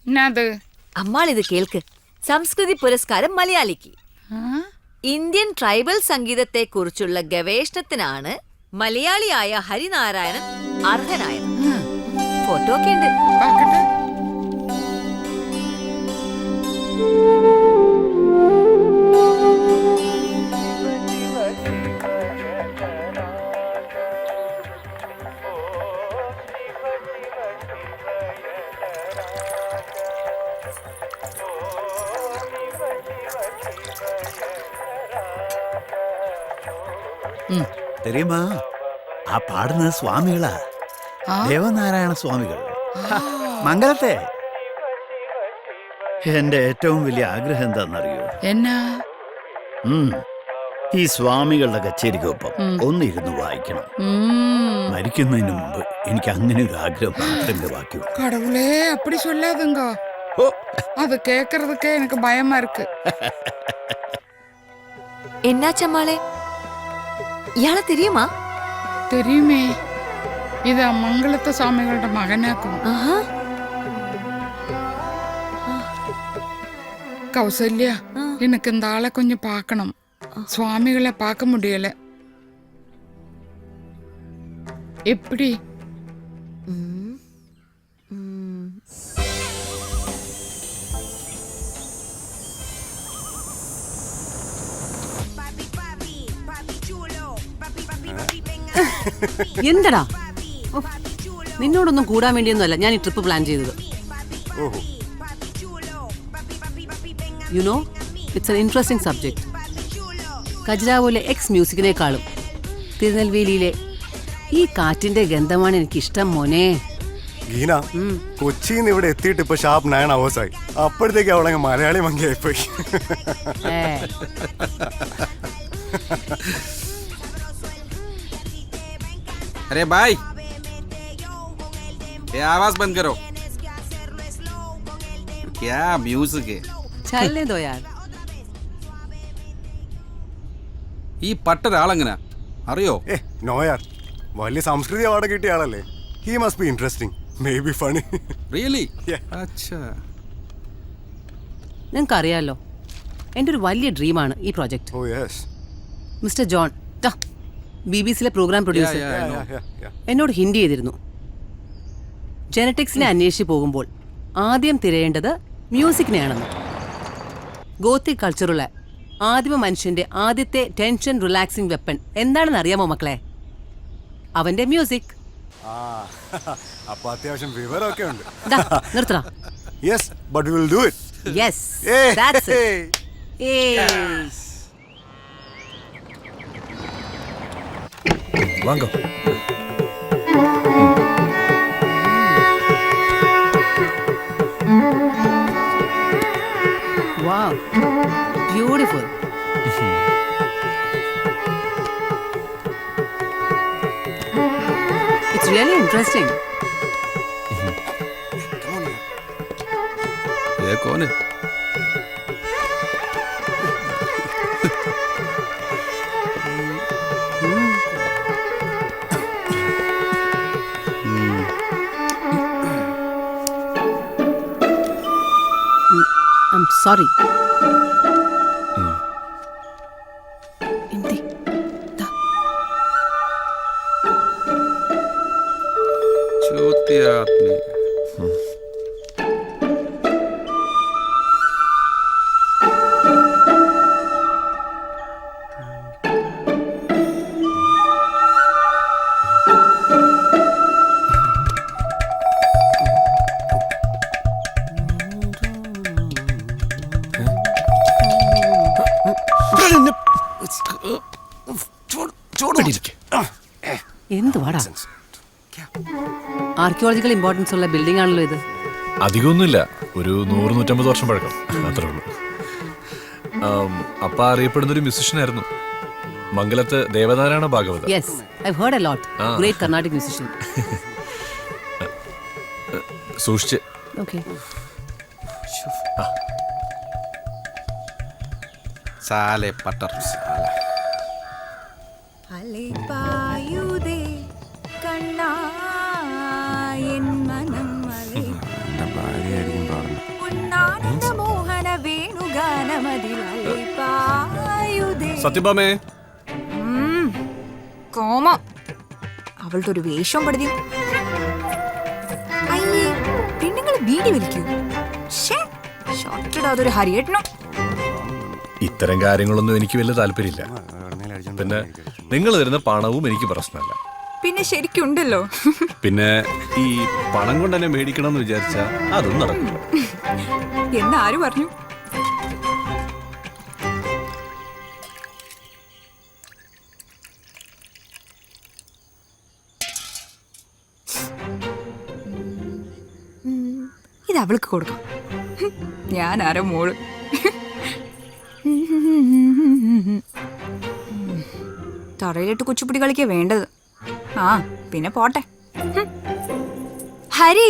என்னது? അമ്മാൾ ഇത് കേൾക്ക്. സംസ്കൃതി പുരസ്കാരം മലയാളിക്ക്. ഇന്ത്യൻ ട്രൈബൽ സംഗീതത്തെ കുറിച്ചുള്ള ഗവേഷണത്തിനാണ് മലയാളിയായ ഹരിനാരായണൻ അർഹനായത്. ഫോട്ടോ ഒക്കെ ഉണ്ട്. தெரியுமா, ആ പാടുന്നത് സ്വാമികളാ, ദേവനാരായണ സ്വാമികൾ, മംഗലത്തെ. എന്റെ ഏറ്റവും വലിയ ആഗ്രഹം എന്താണെന്നറിയോ? എന്നാ? ഈ സ്വാമികളുടെ കച്ചേരിക്കൊപ്പം ഒന്നിരുന്ന് വായിക്കണം. മരിക്കുന്നതിന് മുമ്പ് എനിക്ക് അങ്ങനെ ഒരു ആഗ്രഹം മാത്രമേ ബാക്കിയുള്ളൂ. கடவுளே, அப்படி சொல்லாதுங்க. அது கேக்குறதுக்கே எனக்கு பயமா இருக்கு. എന്നാച്ചമ്മാളെ, ഇയാളെ தெரியுமா? தெரியுமே, இது மங்களத்த சுவாமிகளோட மகனாக்கும். கௌசல்யா, எனக்கு இந்த ஆளை கொஞ்சம் பார்க்கணும். சுவாமிகளை பார்க்க முடியல. எப்படி? എന്തടാ, നിന്നോടൊന്നും കൂടാൻ വേണ്ടിയൊന്നുമല്ല ഞാൻ ഈ ട്രിപ്പ് പ്ലാൻ ചെയ്തത്. You know, it's an interesting subject. ഖജുരാഹോയിലെ എക്സ് മ്യൂസിക്കിനേക്കാളും തിരുനെൽവേലിയിലെ ഈ കാറ്റിന്റെ ഗന്ധമാണ് എനിക്കിഷ്ടം മോനെ. ഗീന, കൊച്ചിന്ന് ഇവിടെ എത്തിയിട്ട് ഇപ്പൊ ഷാർപ്പ് 9 hours ആയി. അപ്പോഴത്തേക്ക് അവളങ്ങ് മലയാളി മങ്കിയായിപ്പോയി. अरे भाई, ये आवाज बंद करो. क्या म्यूजिक है. ചലനെ ദോ യാർ. ഈ പട്ടൊരാളെങ്ങനെ അറിയോ? നോയാർ, വലിയ സംസ്കൃതി അവാർഡ് കിട്ടിയ ആളല്ലേ. He must be interesting, may be funny. Really? അച്ഛാ, നിങ്ങൾക്കറിയാലോ, എൻ്റെ ഒരു വലിയ ഡ്രീമാണ് ഈ പ്രോജക്റ്റ്. ഓ yes. Mister John, BBC-ലെ programme producer, എന്നോട് ഹിന്റ് ചെയ്തിരുന്നു. ജെനറ്റിക്സിനെ അന്വേഷിച്ച് പോകുമ്പോൾ ആദ്യം തിരയേണ്ടത് മ്യൂസിക്കിനെയാണെന്ന്. ഗോത്തിക് കൾച്ചറുള്ള ആദിമ മനുഷ്യന്റെ ആദ്യത്തെ ടെൻഷൻ റിലാക്സിംഗ് വെപ്പൺ എന്താണെന്ന് അറിയാമോ മക്കളെ? അവന്റെ മ്യൂസിക്. അപ്പൊ അത്യാവശ്യം വിവരമൊക്കെ ഉണ്ട്. നിർത്തണ. Yes, but we will do it. Yes, that's it. വാങ്ങോ. Wow, beautiful. It's really interesting. ये कौन है? I'm sorry. Hindi. चूतिया आदमी. എന്തുവാടാ? ആർക്കിയോളജിക്കൽ ഇമ്പോർട്ടൻസ് ഉള്ള ബിൽഡിംഗ് ആണല്ലോ ഇത്. അധികമൊന്നുമില്ല, ഒരു 100-150 വർഷം പഴക്കം, അത്രേ ഉള്ളൂ. അപ്പ അറിയപ്പെടുന്ന ഒരു മ്യൂസിഷ്യനായിരുന്നു, മംഗലത്ത് ദേവനാരായണ ഭാഗവത. Yes, I've heard a lot. Great Carnatic musician. സൂക്ഷിച്ച്. Okay. साले पटर साले. അലൈപായുദേ കണ്ണാ എൻ മനം അലൈ ഉന്നാനന്ദ മോഹന വേണുഗാനമതിൽ അലൈപായുദേ. സത്യഭാമേ. കോമം അവളുടെ ഒരു വേഷം പടുതി. അയ്യേ, പെണ്ണുങ്ങൾ ബീഡി വലിക്കൂ. ഷോർട്ടിടാതൊരു ഹരിയേട്ടണം. ഇത്തരം കാര്യങ്ങളൊന്നും എനിക്ക് വലിയ താല്പര്യമില്ല. പിന്നെ നിങ്ങൾ തരുന്ന പണവും എനിക്ക് പ്രശ്നമല്ല. പിന്നെ ശരിക്കുണ്ടല്ലോ. പിന്നെ ഈ പണം കൊണ്ട് തന്നെ മേടിക്കണം എന്ന് വിചാരിച്ചാ അതും നടക്കില്ല. എന്നാര് പറഞ്ഞു? ഇത് അവൾക്ക് കൊടുക്കാം. ഞാൻ ആരോ മോള്. തറയിലിട്ട് കുച്ചിപ്പിടി കളിക്കാ വേണ്ടത്. ആ പിന്നെ പോട്ടെ. ഹരി,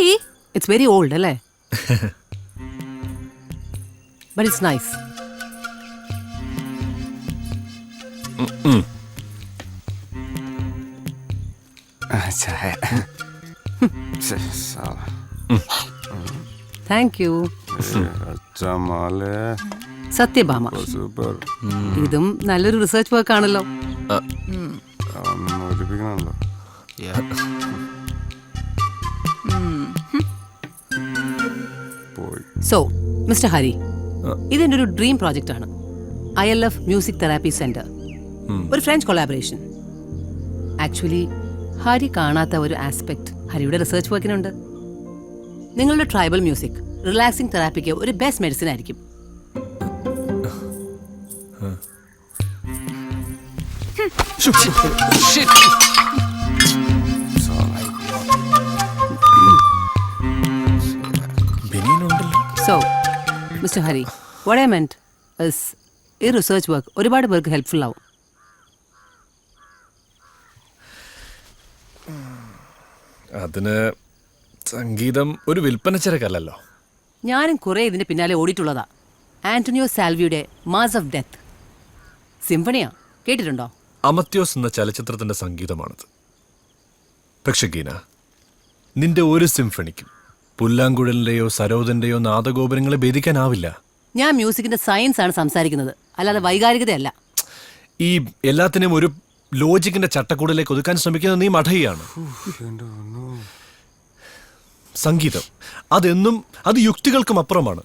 It's very old, അല്ലേ? But it's nice. ചായ. Thank you. അച്ഛമാലേ. സത്യഭാമ. സൂപ്പർ. ഇതും നല്ലൊരു റിസർച്ച് വർക്ക് ആണല്ലോ. ഒരിപ്പിക്കണല്ലോ. സോ മിസ്റ്റർ ഹരി, ഇതെന്റെ ഒരു ഡ്രീം പ്രോജക്റ്റ് ആണ്. ILF മ്യൂസിക് തെറാപ്പി സെന്റർ, ഒരു ഫ്രഞ്ച് കൊളാബറേഷൻ. ആക്ച്വലി ഹരി കാണാത്ത ഒരു ആസ്പെക്ട് ഹരിയുടെ റിസർച്ച് വർക്കിനുണ്ട്. നിങ്ങളുടെ ട്രൈബൽ മ്യൂസിക് റിലാക്സിംഗ് തെറാപ്പിക്ക് ഒരു ബെസ്റ്റ് മെഡിസിൻ ആയിരിക്കും. So, Mr. Hari, what I meant is ഈ റിസർച്ച് വർക്ക് ഒരുപാട് പേർക്ക് ഹെൽപ്ഫുൾ ആവും. അതിന് സംഗീതം ഒരു വിൽപ്പനച്ചരക്കല്ലല്ലോ. ഞാനും കുറെ ഇതിന്റെ പിന്നാലെ ഓടിയിട്ടുള്ളതാ. ആന്റണിയോ സാൽവിയുടെ മാസ് ഓഫ് ഡെത്ത് സിംഫണിയാ, കേട്ടിട്ടുണ്ടോ? അമത്യോസ് എന്ന ചലച്ചിത്രത്തിന്റെ സംഗീതമാണത്. പക്ഷെ ഗീന, നിന്റെ ഒരു സിംഫണിക്കും പുല്ലാങ്കുഴലിന്റെയോ സരോദന്റെയോ നാദഗോപുരങ്ങളെ ഭേദിക്കാനാവില്ല. ഞാൻ മ്യൂസിക്കിന്റെ സയൻസ് ആണ് സംസാരിക്കുന്നത്, അല്ലാതെ വൈകാരികതയല്ല. ഈ എല്ലാത്തിനെയും ഒരു ലോജിക്കിന്റെ ചട്ടക്കൂടിലേക്ക് ഒതുക്കാൻ ശ്രമിക്കുന്നത് നീ മഠയാണ്. സംഗീതം അതെന്നും അത് യുക്തികൾക്കും അപ്പുറമാണ്.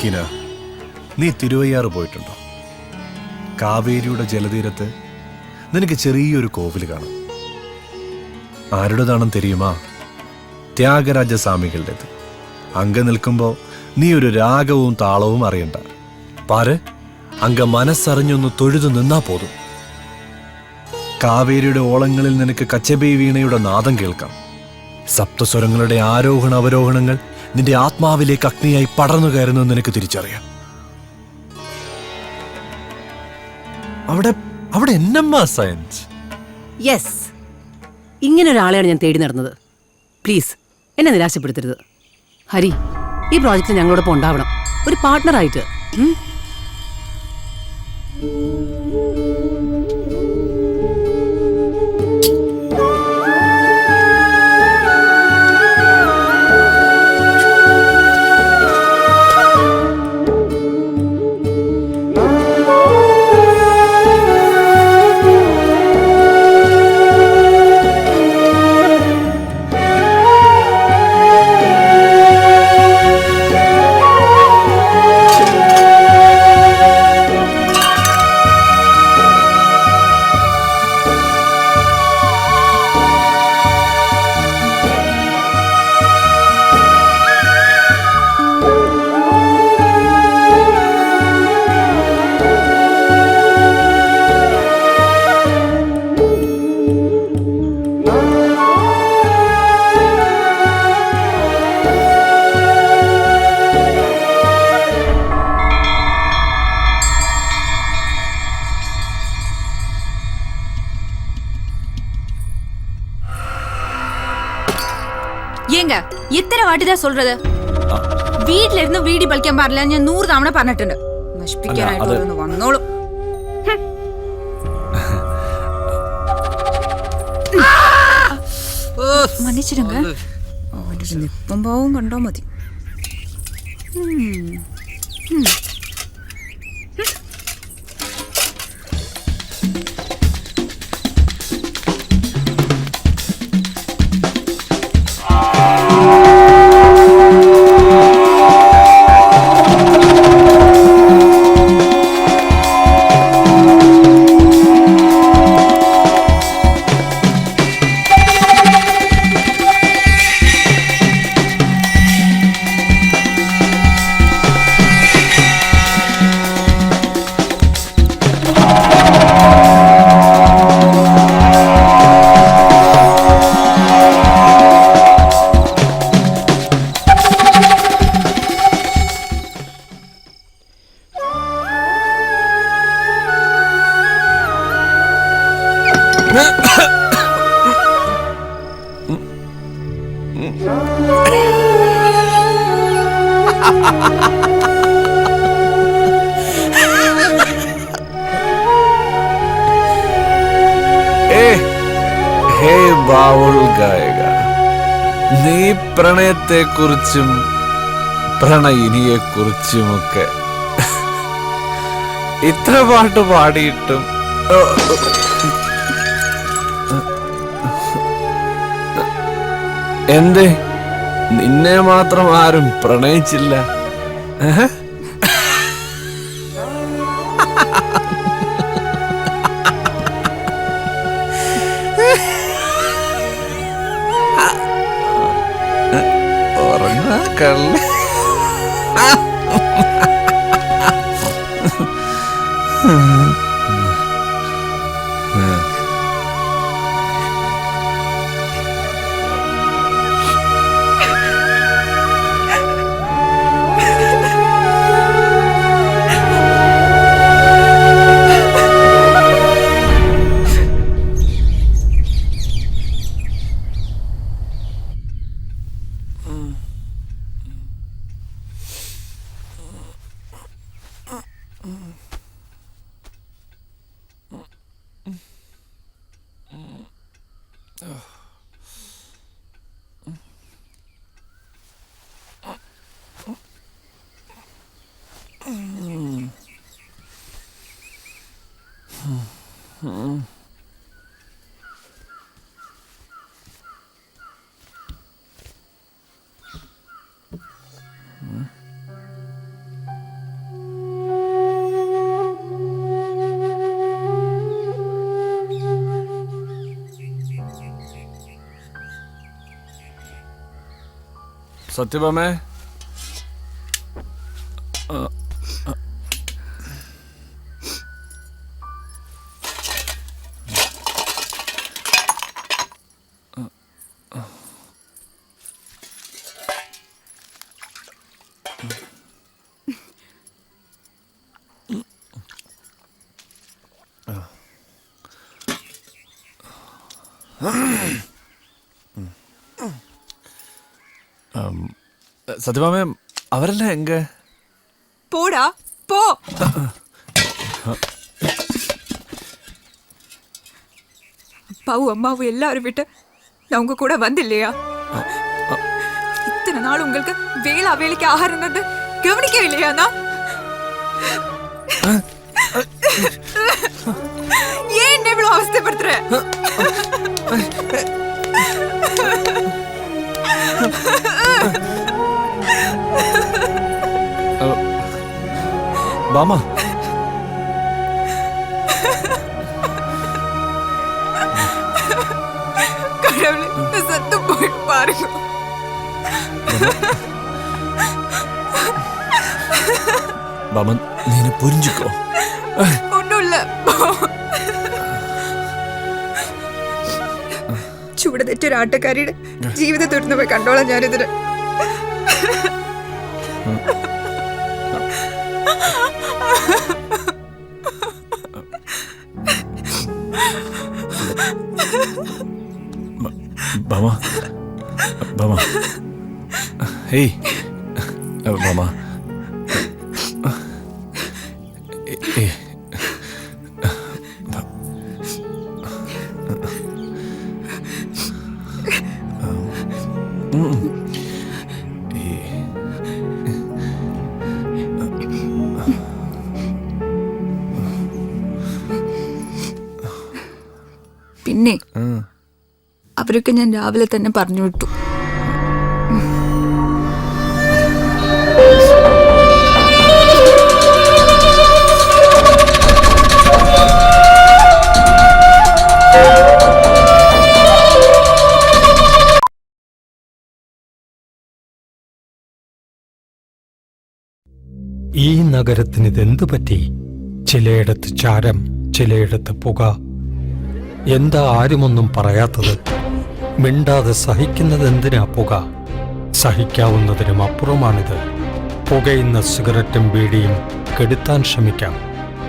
കിന, നീ തിരുവയ്യാറ് പോയിട്ടുണ്ടോ? കാവേരിയുടെ ജലതീരത്ത് നിനക്ക് ചെറിയൊരു കോവിൽ കാണാം. ആരുടേതാണെന്ന് തെരിയുമാ? ത്യാഗരാജസ്വാമികളുടേത്. അങ്ക നിൽക്കുമ്പോ നീ ഒരു രാഗവും താളവും അറിയണ്ട. പാര്, അങ്ക മനസ്സറിഞ്ഞൊന്ന് തൊഴുതു നിന്നാ പോതും. കാവേരിയുടെ ഓളങ്ങളിൽ നിനക്ക് കച്ചബൈ വീണയുടെ നാദം കേൾക്കാം. സപ്തസ്വരങ്ങളുടെ ആരോഹണ അവരോഹണങ്ങൾ നിന്റെ ആത്മാവിലേക്ക് അഗ്നിയായി പടർന്നു കയറുന്നത് നിനക്ക് തിരിച്ചറിയാം. അവിടെ അവിടെ എന്നമ്മാ സയൻസ്. യെസ്, ഇങ്ങനെ ഒരാളെയാണ് ഞാൻ തേടി നടന്നത്. പ്ലീസ് എന്നെ നിരാശപ്പെടുത്തരുത് ഹരി. ഈ പ്രോജക്റ്റ് ഞങ്ങളോടൊപ്പം ഉണ്ടാവണം, ഒരു പാർട്ട്ണറായിട്ട്. ஏங்க எத்தனை வாட்டி தான் சொல்றது? வீட்ல இருந்து வீடி பலிക്കാൻ പാടില്ല ഞാൻ 100 തവണ പറഞ്ഞിട്ടുണ്ട്. നശിപ്പിക്കാനായിട്ട് ഓരോന്ന് വന്നോളും. മன்னிச்சிடுங்க. അവന്റെ നിപ്പം പാവം കണ്ടോ മതി. ഹേ ബാവുൾ ഗായക, നീ പ്രണയത്തെക്കുറിച്ചും പ്രണയിനിയെക്കുറിച്ചുമൊക്കെ ഇത്ര പാട്ട് പാടിയിട്ടും എന്തേ നിന്നെ മാത്രം ആരും പ്രണയിച്ചില്ല? കള്ളി സത്യഭാമേ, സത്യഭാമേ, അവരെല്ലാം എങ്ക? போடா போ. அப்பாவும் அம்மாவும் எல்லாரும் விட்டு நான் உங்க கூட வந்தில்லையா? இத்தனை நாள் உங்களுக்கு வேளா வேலைக்கு ஆகாரம் தந்து கவனிக்கவே இல்லையா? ஏன் என்ன இவ்வளவு அவஸ்தைப்படுத்துற? பாமா, கடவுளே, சத்து போயிட்டு பாருங்க. பாமா, நீ புரிஞ்சுக்கோ. ஒண்ணும் இல்ல. ചൂട് തെറ്റൊരു ആട്ടക്കാരിയുടെ ജീവിതം തുറന്നു പോയി കണ്ടോളാം ഞാനിതിന്. ബാമാ, ബാമാ, ഹേയ് ബാമാ, പിന്നെ അവരൊക്കെ ഞാൻ രാവിലെ തന്നെ പറഞ്ഞു വിട്ടു. ഈ നഗരത്തിന് ഇതെന്തു പറ്റി? ചിലയിടത്ത് ചാരം, ചിലയിടത്ത് പുക. എന്താ ആരുമൊന്നും പറയാത്തത്? മിണ്ടാതെ സഹിക്കുന്നത് എന്തിനാ പുക? സഹിക്കാവുന്നതിനും അപ്പുറമാണിത്. പുകയുന്ന സിഗരറ്റും ബീഡിയും കെടുത്താൻ ശ്രമിക്കാം.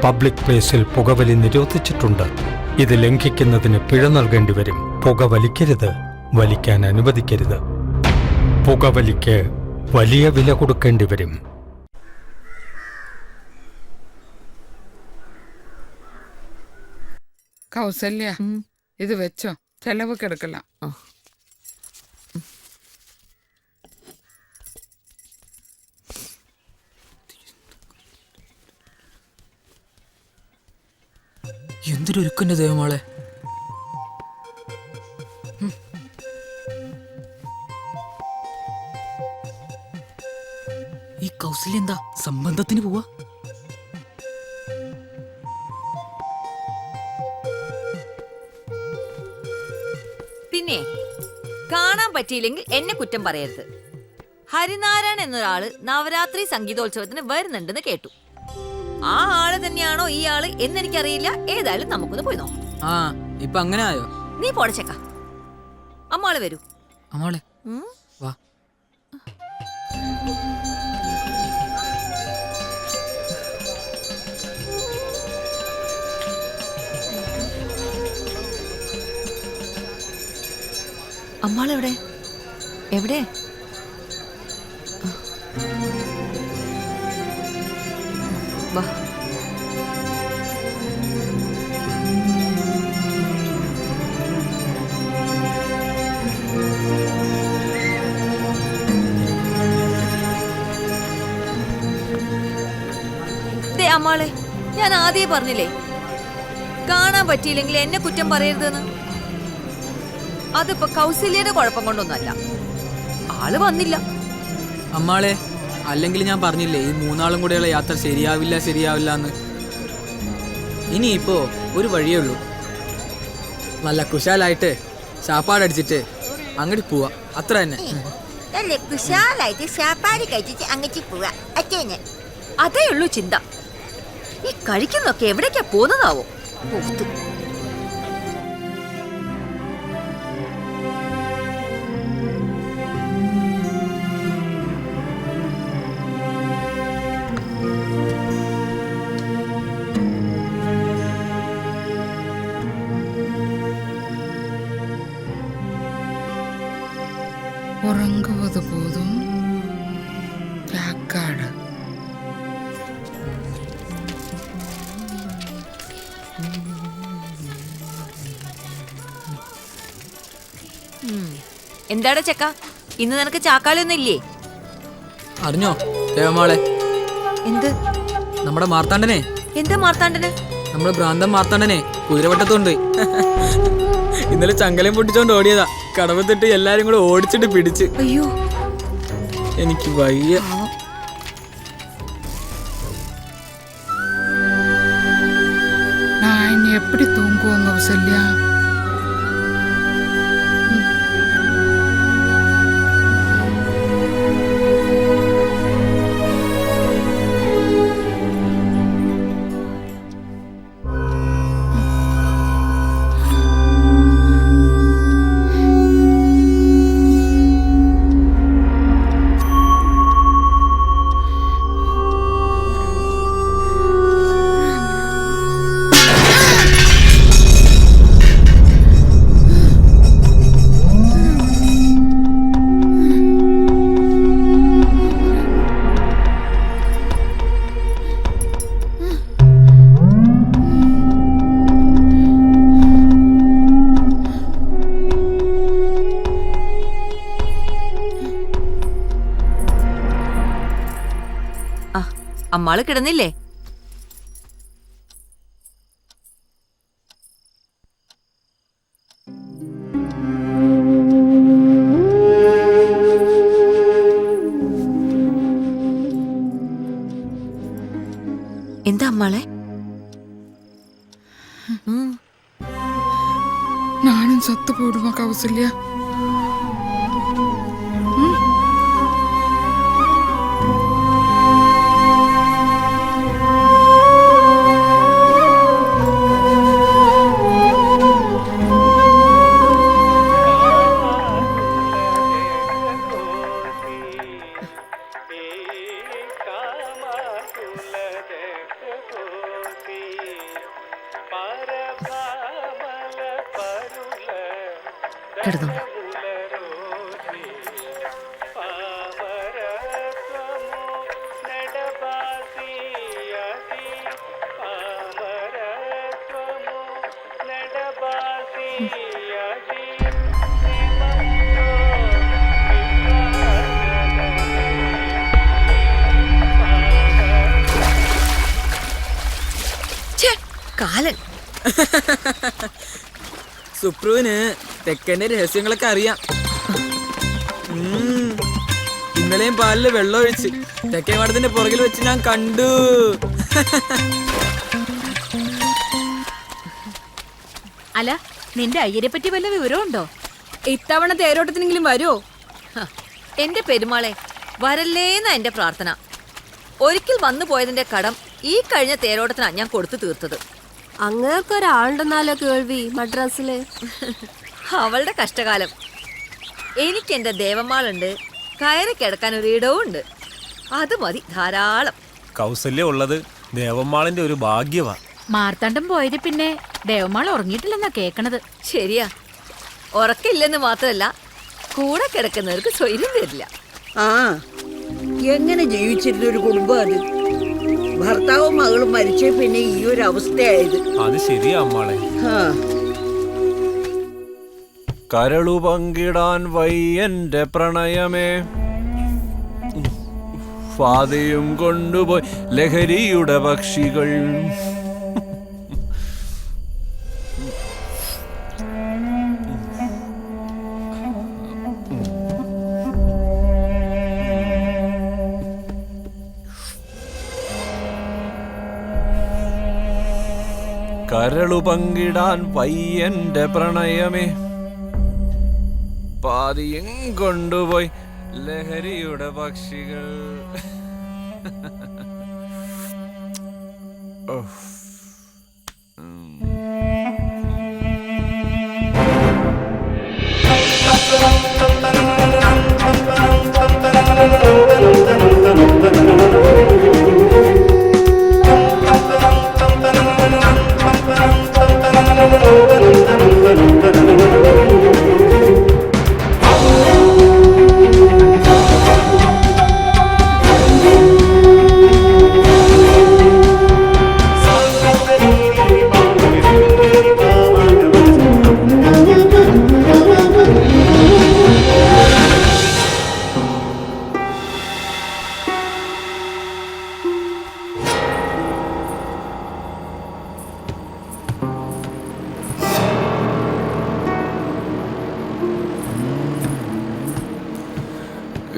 പബ്ലിക് പ്ലേസിൽ പുകവലി നിരോധിച്ചിട്ടുണ്ട്. ഇത് ലംഘിക്കുന്നതിന് പിഴ നൽകേണ്ടി വരും. പുക വലിക്കരുത്, വലിക്കാൻ അനുവദിക്കരുത്. പുകവലിക്ക് വലിയ വില കൊടുക്കേണ്ടി വരും. കൗസല്യ, ഇത് വെച്ചോ, ചെലവ് കിടക്കല. എന്തൊരു ഒരുക്കന്റെ ദൈവമാളെ. ഈ കൗസല്യ എന്താ സംബന്ധത്തിന് പോവാ? പിന്നെ കാണാൻ പറ്റിയില്ലെങ്കിൽ എന്നെ കുറ്റം പറയരുത്. ഹരിനാരായൺ എന്നൊരാള് നവരാത്രി സംഗീതോത്സവത്തിന് വരുന്നുണ്ടെന്ന് കേട്ടു. ആ ആള് തന്നെയാണോ ഈ ആള് എന്നെനിക്കറിയില്ല. ഏതായാലും നമുക്കൊന്ന് പോയി നോക്കാം. ആ, ഇപ്പൊ അങ്ങനെ ആയോ? നീ പോടച്ചേക്ക. അമ്മാള് വരൂ. അമ്മാളെ വാ. അമ്മാളെവിടെ? എവിടെ? വാ. അമ്മാളെ, ഞാൻ ആദ്യമേ പറഞ്ഞില്ലേ കാണാൻ പറ്റിയില്ലെങ്കിൽ എന്നെ കുറ്റം പറയരുതെന്ന്. അതിപ്പോ കൗസല്യയുടെ കുഴപ്പം കൊണ്ടൊന്നല്ല, ആള് വന്നില്ല. അമ്മാളെ, അല്ലെങ്കിൽ ഞാൻ പറഞ്ഞില്ലേ ഈ മൂന്നാളും കൂടെയുള്ള യാത്ര ശരിയാവില്ല എന്ന്. ഇനിയിപ്പോ ഒരു വഴിയേ ഉള്ളൂ. നല്ല കുശാലായിട്ട് ചാപ്പാടടിച്ചിട്ട് അങ്ങോട്ട് പോവാ, അത്ര തന്നെ. നല്ല കുശാലായിട്ട് ഷാപ്പാടി കഴിച്ചിട്ട് അങ്ങച്ചി പോവാ അച്ഛനെ. അതേ ഉള്ളൂ ചിന്ത. ഈ കഴിക്കുന്നൊക്കെ എവിടേക്കാ പോകുന്നതാവോ? പോത്ത്. ഉറങ്ങുവത് പോതും രാക്കാട്. എന്താടാ ചെക്ക, ഇന്ന് നിനക്ക് ചാക്കാളിയൊന്നും ഇല്ലേ? അറിഞ്ഞോ ദേവമാളെ? എന്ത്? നമ്മുടെ മാർത്താണ്ഡനെ. എന്താ മാർത്താണ്ഡന്? നമ്മുടെ ഭ്രാന്തൻ മാർത്താണ്ഡനെ കുതിരവട്ടത്തുണ്ട്. ഇന്നലെ ചങ്കലയും പൊട്ടിച്ചോണ്ട് ഓടിയതാ. കടവത്തിട്ട് എല്ലാരും കൂടെ ഓടിച്ചിട്ട് പിടിച്ച്. അയ്യോ, എനിക്ക് വയ്യ. நான் எப்படி தூங்குவோங்க கௌசல்யா? അമ്മാള് കിടന്നില്ലേ? എന്താ അമ്മാളെ? நானும் சத்து போடுமா கௌசல்யா? കിടന്നു. കാലൻ. സുപ്രുവിന് തെക്കന്റെ രഹസ്യങ്ങളൊക്കെ അറിയാം. ഇന്നലെയും പാലില് വെള്ളം ഒഴിച്ച് തെക്കേ മാടത്തിന്റെ പുറകിൽ വെച്ച് ഞാൻ കണ്ടു. അല്ല, നിന്റെ അയ്യരെ പറ്റി വല്ല വിവരമുണ്ടോ? ഇത്തവണ തേരോട്ടത്തിനെങ്കിലും വരുമോ? എന്റെ പെരുമാളെ, വരല്ലേന്നാ എന്റെ പ്രാർത്ഥന. ഒരിക്കൽ വന്നു പോയതിന്റെ കടം ഈ കഴിഞ്ഞ തേരോട്ടത്തിനാ ഞാൻ കൊടുത്തു തീർത്തത്. അങ്ങേർക്കൊരാളുണ്ടെന്നാലോ കേൾവി മദ്രാസില്. അവളുടെ കഷ്ടകാലം. എനിക്ക് എന്റെ ദേവമാളുണ്ട്, കയറി കിടക്കാൻ ഒരു ഇടവും ഉണ്ട്. അത് മതി ധാരാളം. കൗസല്യം ഉള്ളത് ദേവമ്മാളിന്റെ ഒരു ഭാഗ്യവാ. മാർത്താണ്ഡം പോയത് പിന്നെ ദേവമാൾ ഉറങ്ങിയിട്ടില്ലെന്നാ കേക്കണത്. ശരിയാ, ഉറക്കില്ലെന്ന് മാത്രല്ല, കൂടെ കിടക്കുന്നവർക്ക് സ്വൈര്യം തരില്ല. ആ, എങ്ങനെ ജീവിച്ചിരുന്ന ഒരു കുടുംബം അത്. ഭർത്താവും മകളും മരിച്ച പിന്നെ ഈ ഒരു അവസ്ഥയായത്. അത് ശരിയാ അമ്മാളെ. കരളു പങ്കിടാൻ വയ്യന്റെ പ്രണയമേ, പാതയും കൊണ്ടുപോയി ലഹരിയുടെ പക്ഷികൾ. കരളു പങ്കിടാൻ വയ്യന്റെ പ്രണയമേ, പാതിയും കൊണ്ടുപോയി ലഹരിയുടെ പക്ഷികൾ.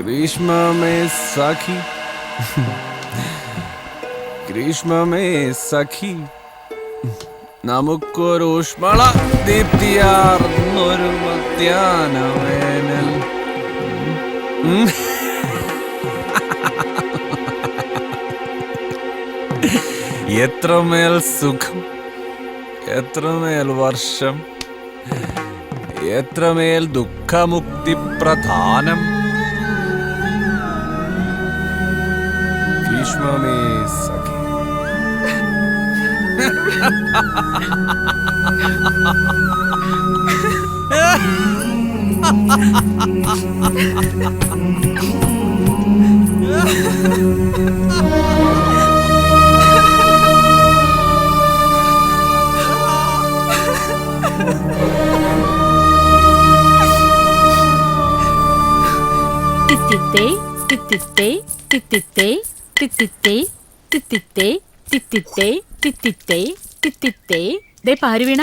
ग्रीष्म में सखी ग्रीष्म में सखी നമുക്കൊരു ഊഷ്മള ദീപ്തിയാർന്നൊരു മധ്യാന വേനൽ. എത്രമേൽ സുഖം, എത്രമേൽ വർഷം, എത്രമേൽ ദുഃഖമുക്തി പ്രധാനം. ഗ്രീഷ്മമേ സഖി. തിത്തിത്തേ തിത്തിത്തേ തിത്തിത്തേ തിത്തിത്തേ തിത്തിത്തേ തിത്തിത്തേ തിത്തിത്തേ തിത്തിത്തേ. ദേ പാരു വീണ,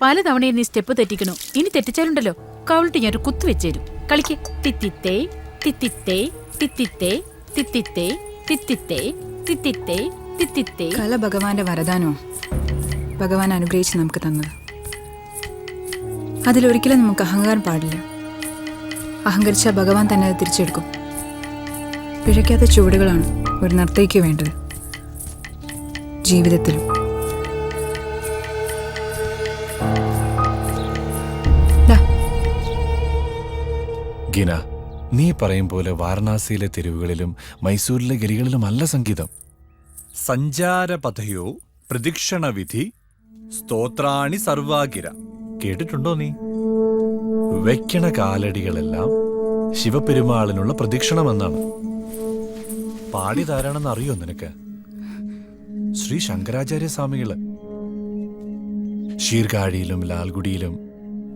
പലതവണയും നീ സ്റ്റെപ്പ് തെറ്റിക്കണു. ഇനി തെറ്റിച്ചാലുണ്ടല്ലോ കവിളിട്ട് ഞാൻ ഒരു കുത്തു വെച്ചേരും. കളിക്ക്. തിത്തിത്തേ തിത്തിത്തേ തിത്തിത്തേ തിത്തിത്തേ തിത്തിത്തേ തിത്തിത്തേ തിത്തിത്തേ. കല ഭഗവാന്റെ വരദാനോ, ഭഗവാൻ അനുഗ്രഹിച്ച് നമുക്ക് തന്നത്. അതിലൊരിക്കലും നമുക്ക് അഹങ്കാരം പാടില്ല. അഹങ്കരിച്ച ഭഗവാൻ തന്നെ അത് തിരിച്ചെടുക്കും. പിഴയ്ക്കാത്ത ചുവടുകളാണ് ഒരു നർത്തകിക്ക് വേണ്ടത് ജീവിതത്തിലും. ഗിന, നീ പറയും പോലെ വാരണാസിയിലെ തെരുവുകളിലും മൈസൂരിലെ ഗലികളിലും അല്ല സംഗീതം. സഞ്ചാരപഥയോ പ്രദക്ഷിണവിധി സ്തോത്രാണി സർവാഗിര. കേട്ടിട്ടുണ്ടോ നീ? വെക്കണ കാലടികളെല്ലാം ശിവപെരുമാളിനുള്ള പ്രദക്ഷിണമെന്നാണ്. പാടിയതാരാണെന്ന് അറിയോ നിനക്ക്? ശ്രീ ശങ്കരാചാര്യ സ്വാമികള്. ശീർകാഴിയിലും ലാൽഗുഡിയിലും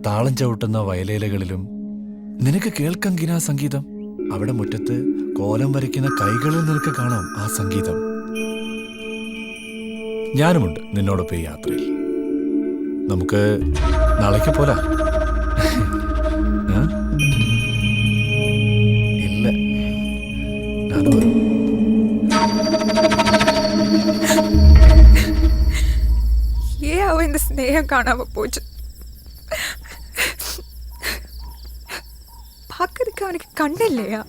താളം ചവിട്ടുന്ന വയലേലകളിലും നിനക്ക് കേൾക്കാം ഗിനാ സംഗീതം. അവിടെ മുറ്റത്ത് കോലം വരയ്ക്കുന്ന കൈകളിൽ നിനക്ക് കാണാം ആ സംഗീതം. ഞാനുമുണ്ട് നിന്നോടൊപ്പം ഈ യാത്രയിൽ. നമുക്ക് നാളേക്ക് പോരാ? ഇല്ല, ഞാനും വരും. അവന്റെ സ്നേഹം കാണാമ പോച്ചു. പാക്കറിക്ക് അവനക്ക് കണ്ടില്ലയാ.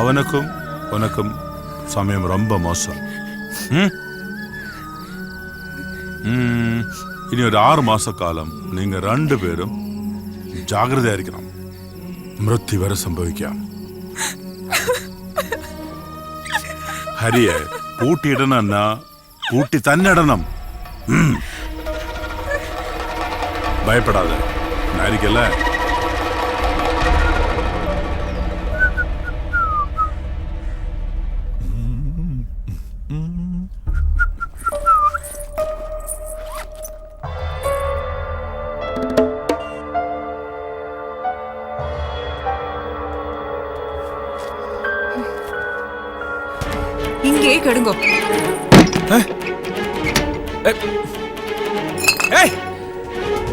அவனுக்கும் உனக்கும் சமயம் ரொம்ப மோசம். இனி ஒரு 6 மாச காலம் நீங்க 2 பேரும் ജാഗ്രതയായിരിക്കണം. മൃത്യു വരെ സംഭവിക്കാം. ഹരിയെ പൂട്ടിയിടണം എന്നാ പൂട്ടി തന്നെ ഇടണം. ഭയപ്പെടാതെ ആയിരിക്കല്ലേ? ഇങ്ങേ കെടുങ്ങോ.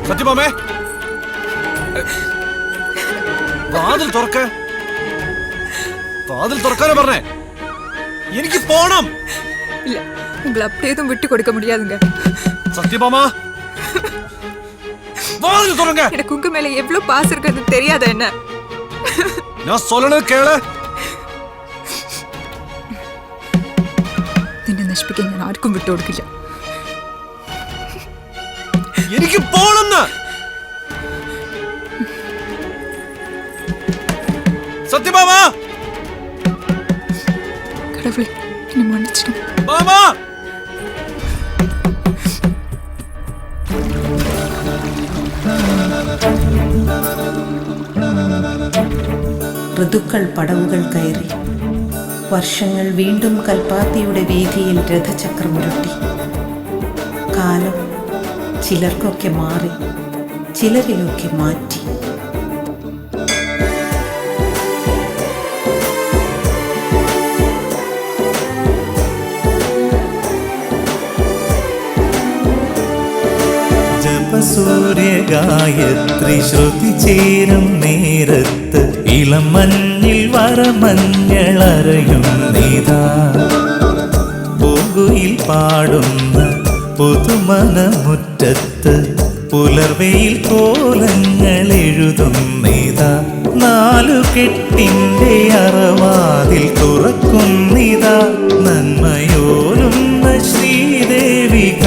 സത്യഭാമേ, വാതിൽ തുറക്ക്. വാതിൽ തുറക്കാനോ പറഞ്ഞേ? എനിക്ക് പോണം. ഇല്ല, ഉங்களை அப்படியே விட்டு கொடுக்க முடியாதுங்க. സത്യഭാമ, வாதில் சொல்லுங்க. எனக்கு உங்க மேல எவ்வளவு பாசம் இருக்குன்னு தெரியாத என்ன? நான் சொல்லணும் கேளு. നിന്നെ നശിപ്പിക്കാൻ ഞാൻ ആർക്കും വിട്ടുകൊടുക്കില്ല. എനിക്ക് പോണെന്ന്. സത്യഭാമ. കടവുളെ എന്നെ മன்னிச்சிடு. ഭാമ. ഋതുക്കൾ പടവുകൾ കയറി വർഷങ്ങൾ വീണ്ടും കൽപ്പാത്തിയുടെ വീതിയിൽ രഥചക്രമുരുട്ടി. കാലം ചിലർക്കൊക്കെ മാറി, ചിലരെയൊക്കെ മാറ്റി. ജപസൂര്യഗായത്രി ശ്രുതി ചേരും നേരത്ത് ഇളം മഞ്ഞിൽ വരമഞ്ഞളറയും നീതാ. പൂങ്കുയിൽ പാടുന്ന പുതുമനമുറ്റത്ത് പുലർവെയിൽ കോലങ്ങൾ എഴുതും നീതാ. നാലുകെട്ടിന്റെ അറവാതിൽ തുറക്കുന്നിതാ. നന്മയോലുന്ന ശ്രീദേവിക.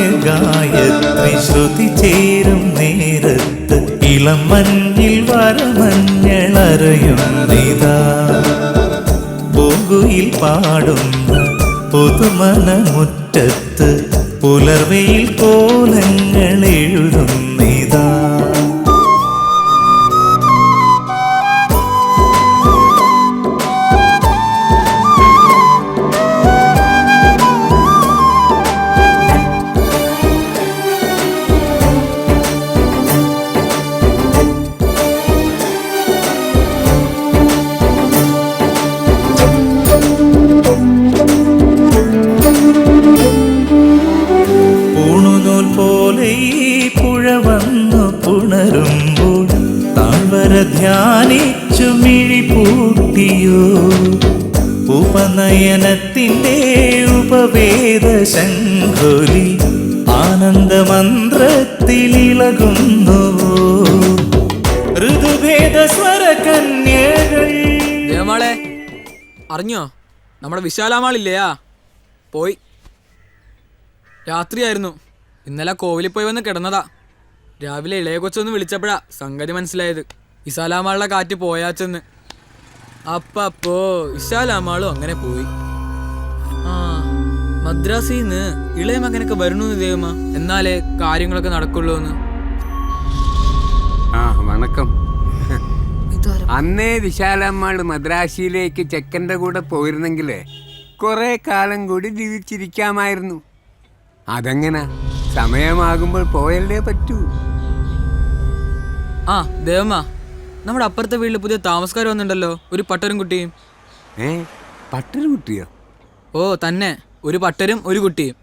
ജപസൂര്യഗായത്രി ശ്രുതി ചേരും നേരത്ത് ഇളം മഞ്ഞിൽ വരമഞ്ഞളറയും നീതാ. പൂങ്കുയിൽ പാടുന്ന പുതുമനമുറ്റത്ത് പുലർവെയിൽ കോലങ്ങൾ എഴുതും നീതാ. പൂണുനൂൽ പോലെ ഈ പുഴ വന്നു പുണരുമ്പോൾ താഴ്വര ധ്യാനിച്ചു മിഴി പൂട്ടിയോ. ഉപനയനത്തിൻ്റെ ഉപവേദ ശംഖൊലി ആനന്ദമന്ത്രത്തിലിളകുന്നുവോ. ഋതുഭേദ സ്വരകന്യകൾ. ദേവമാളെ അറിഞ്ഞോ, നമ്മുടെ വിശാലാമാളില്ലയാ പോയി. രാത്രിയായിരുന്നു. ഇന്നലെ കോവിലിൽ പോയി വന്ന് കിടന്നതാ. രാവിലെ ഇളയ കൊച്ചൊന്ന് വിളിച്ചപ്പോഴാ സംഗതി മനസ്സിലായത്. വിശാലാമാളുടെ കാറ്റ് പോയാച്ചെന്ന്. അപ്പോ വിശാലാമാളും അങ്ങനെ പോയി. ആ മദ്രാസിൽ നിന്ന് ഇളയ മകനൊക്കെ വരണു ദേവമ്മ, എന്നാലേ കാര്യങ്ങളൊക്കെ നടക്കുള്ളൂ എന്ന്. ആ വണക്കം. അന്നേ വിശാലമ്മാള് മദ്രാശിയിലേക്ക് ചെക്കൻ്റെ കൂടെ പോയിരുന്നെങ്കിലേ കുറെ കാലം കൂടി ജീവിച്ചിരിക്കാമായിരുന്നു. അതെങ്ങനെ സമയമാകുമ്പോൾ പോയല്ലേ പറ്റൂ. ആ ദേവമ്മ, നമ്മുടെ അപ്പുറത്തെ വീട്ടിൽ പുതിയ താമസക്കാർ വന്നിട്ടുണ്ടല്ലോ, ഒരു പട്ടരും കുട്ടിയും. പട്ടരും കുട്ടിയോ? ഓ തന്നെ, ഒരു പട്ടരും ഒരു കുട്ടിയും.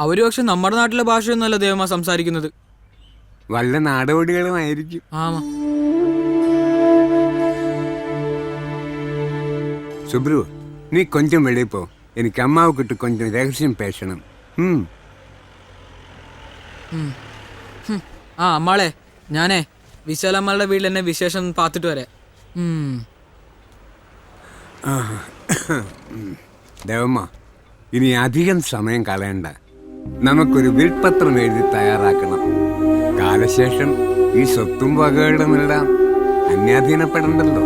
അവര് പക്ഷെ നമ്മുടെ നാട്ടിലെ ഭാഷയൊന്നുമല്ല ദേവമ്മ സംസാരിക്കുന്നത്. വല്ല നാടോടികളുമായിരിക്കും. ആമാ. സുബ്രു, നീ കൊഞ്ചം വെളിയിൽ പോ. എനിക്ക് അമ്മാവക്കിട്ട് കൊഞ്ചം രഹസ്യം പേശണം. ആ അമ്മാളെ, ഞാനേ വിശാലമ്മളുടെ വീട്ടിൽ എന്നെ വിശേഷം പാത്തിട്ട് വരാം. ദേവമ്മ, ഇനി അധികം സമയം കളയണ്ട. നമുക്കൊരു വിൽപത്രം എഴുതി തയ്യാറാക്കണം. കാലശേഷം ഈ സ്വത്തും വകകളുമെല്ലാം അന്യാധീനപ്പെടണ്ടല്ലോ.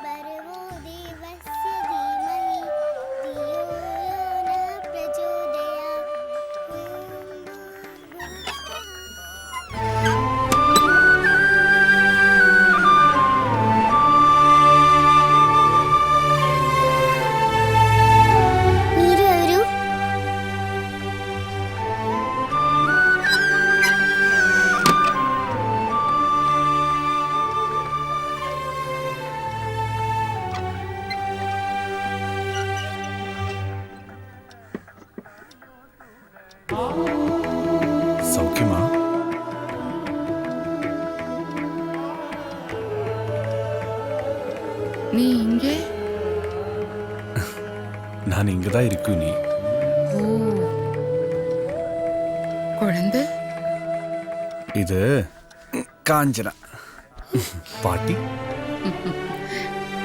But it சௌக்கியமா? நீ இங்கே? நான் இங்கதான் இருக்கும் நீ. ஓ, குழந்தை? இது காஞ்சனா பாட்டி.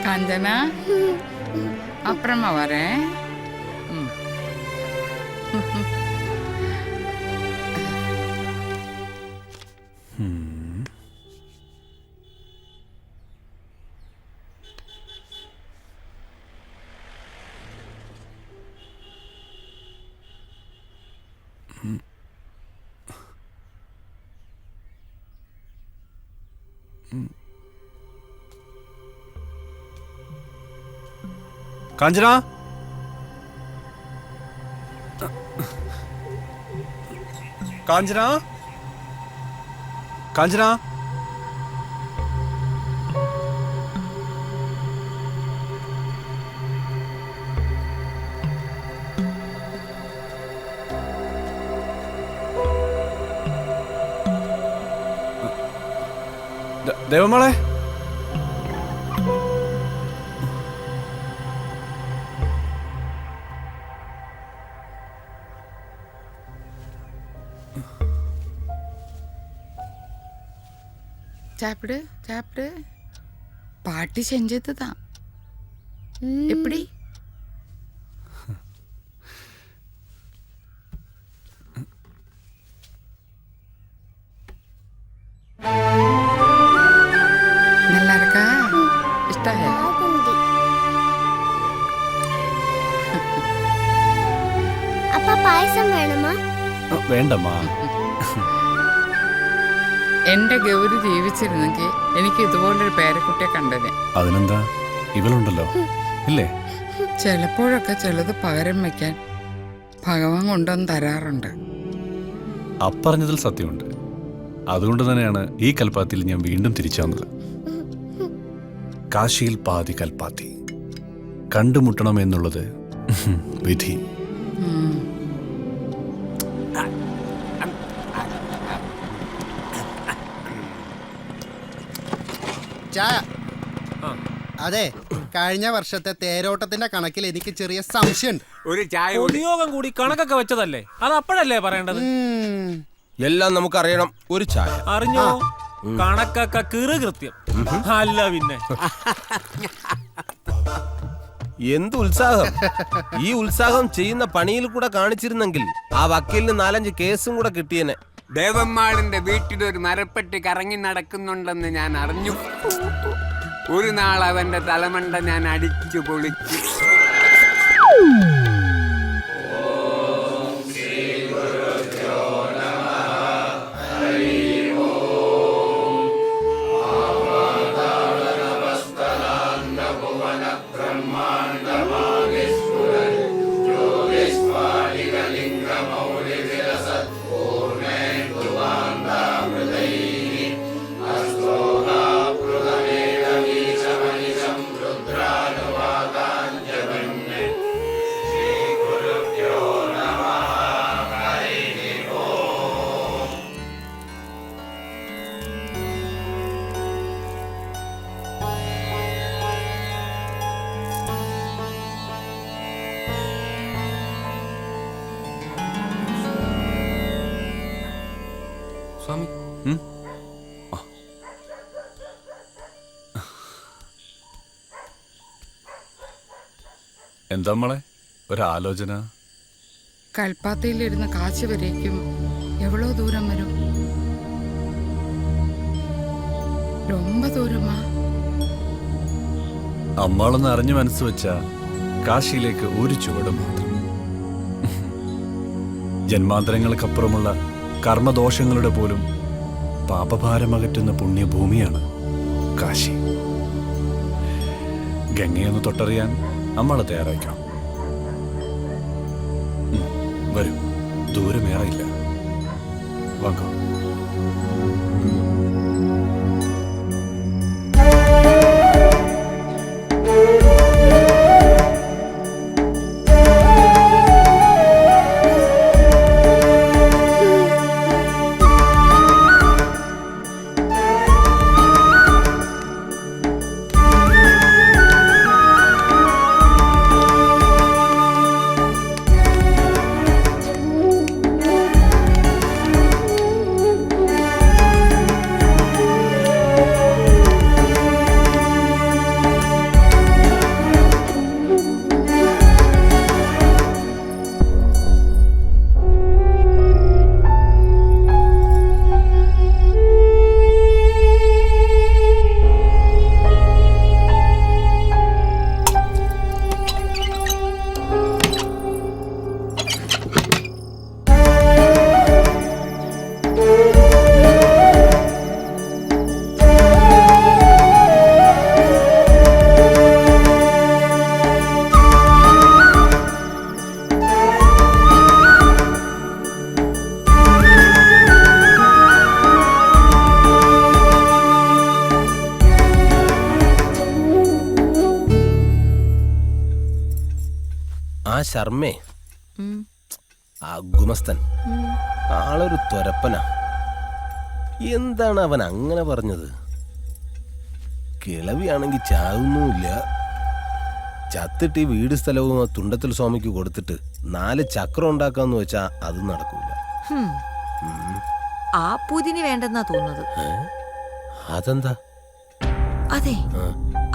காஞ்சனா, அப்புறமா வரேன். ம். காஞ்சனா, காஞ்சனா, காஞ்சனா. ദേവമോളെ, சாப்பிடு சாப்பிடு. பாட்டி செஞ்சது தான். எப்படி? நல்லா இருக்கா? இஷ்டம்? அப்பா பாயசம் வேணுமா? വേണ്ടമ്മാ. എന്റെ ഗൗരി ജീവിച്ചിരുന്നെങ്കിൽ എനിക്ക് ഇതുപോലൊരു പേരക്കുട്ടിയെ കണ്ടത്. അതിനെന്താ, ഇവളുണ്ടല്ലോ ഇല്ലേ? ചിലപ്പോഴൊക്കെ ചിലത് പകരം വയ്ക്കാൻ ഭഗവാൻ കൊണ്ടുവന്ന് തരാറുണ്ട്. അപ്പറഞ്ഞതിൽ സത്യമുണ്ട്. അതുകൊണ്ട് തന്നെയാണ് ഈ കൽപ്പാത്തിയിൽ ഞാൻ വീണ്ടും തിരിച്ചു വന്നത്. കാശിയിൽ പാതി കൽപ്പാത്തി കണ്ടുമുട്ടണം എന്നുള്ളത് വിധി. ചായ. അതെ, കഴിഞ്ഞ വർഷത്തെ തേരോട്ടത്തിന്റെ കണക്കിൽ എനിക്ക് ചെറിയ സംശയമുണ്ട്. ഒരു ചായ പൊതുയോഗം കൂടി കണക്കൊക്കെ വെച്ചതല്ലേ, അത് അപ്പോഴല്ലേ പറയേണ്ടത്? എല്ലാം നമുക്കറിയണം. ഒരു ചായ. അറിഞ്ഞോ? കണക്കൊക്കെ കൃത്യം. അല്ല പിന്നെ എന്ത് ഉത്സാഹം! ഈ ഉത്സാഹം ചെയ്യുന്ന പണിയിൽ കൂടെ കാണിച്ചിരുന്നെങ്കിൽ ആ വക്കീലിന് 4-5 കേസും കൂടെ കിട്ടിയേനെ. ദേവമ്മാളിന്റെ വീട്ടിലൊരു മരപ്പെട്ടി കറങ്ങി നടക്കുന്നുണ്ടെന്ന് ഞാൻ അറിഞ്ഞു. ഒരു നാൾ അവന്റെ തലമണ്ട ഞാൻ അടിച്ചു പൊളിച്ചു. സ്വാമി, എന്താ മോളെ ഒരാലോചന? കൽപ്പാത്തിയിലിരുന്ന് കാശി വരേക്കും എവ്വളോ ദൂരം വരും? ரொம்ப ദൂരമാ. അമ്മാളൊന്ന് അറിഞ്ഞു മനസ്സ് വെച്ച കാശിയിലേക്ക് ഒരു ചുവട് മാത്രം. ജന്മാന്തരങ്ങൾക്കപ്പുറമുള്ള കർമ്മദോഷങ്ങളുടെ പോലും പാപഭാരമകറ്റുന്ന പുണ്യഭൂമിയാണ് കാശി. ഗംഗയൊന്ന് തൊട്ടറിയാൻ നമ്മളെ തയ്യാറാക്കാം. വരൂ, ദൂരമേറെയില്ല. വാങ്ങോ. ആ ശർമ്മേ, ആ ഗുമസ്തൻ, ആളൊരു ത്വരപ്പനാ. എന്താണ് അവൻ അങ്ങനെ പറഞ്ഞത്? കിളവിയാണെങ്കിൽ ചാവുന്നുമില്ല. ചത്തിട്ട് ഈ വീട് സ്ഥലവും ആ തുണ്ടത്തിൽ സ്വാമിക്ക് കൊടുത്തിട്ട് 4 ചക്രം ഉണ്ടാക്കാന്ന് വെച്ചാ അത് നടക്കൂല. ആ പൂതിന് വേണ്ടെന്നാ തോന്നുന്നത്. അതെന്താ? അതെ,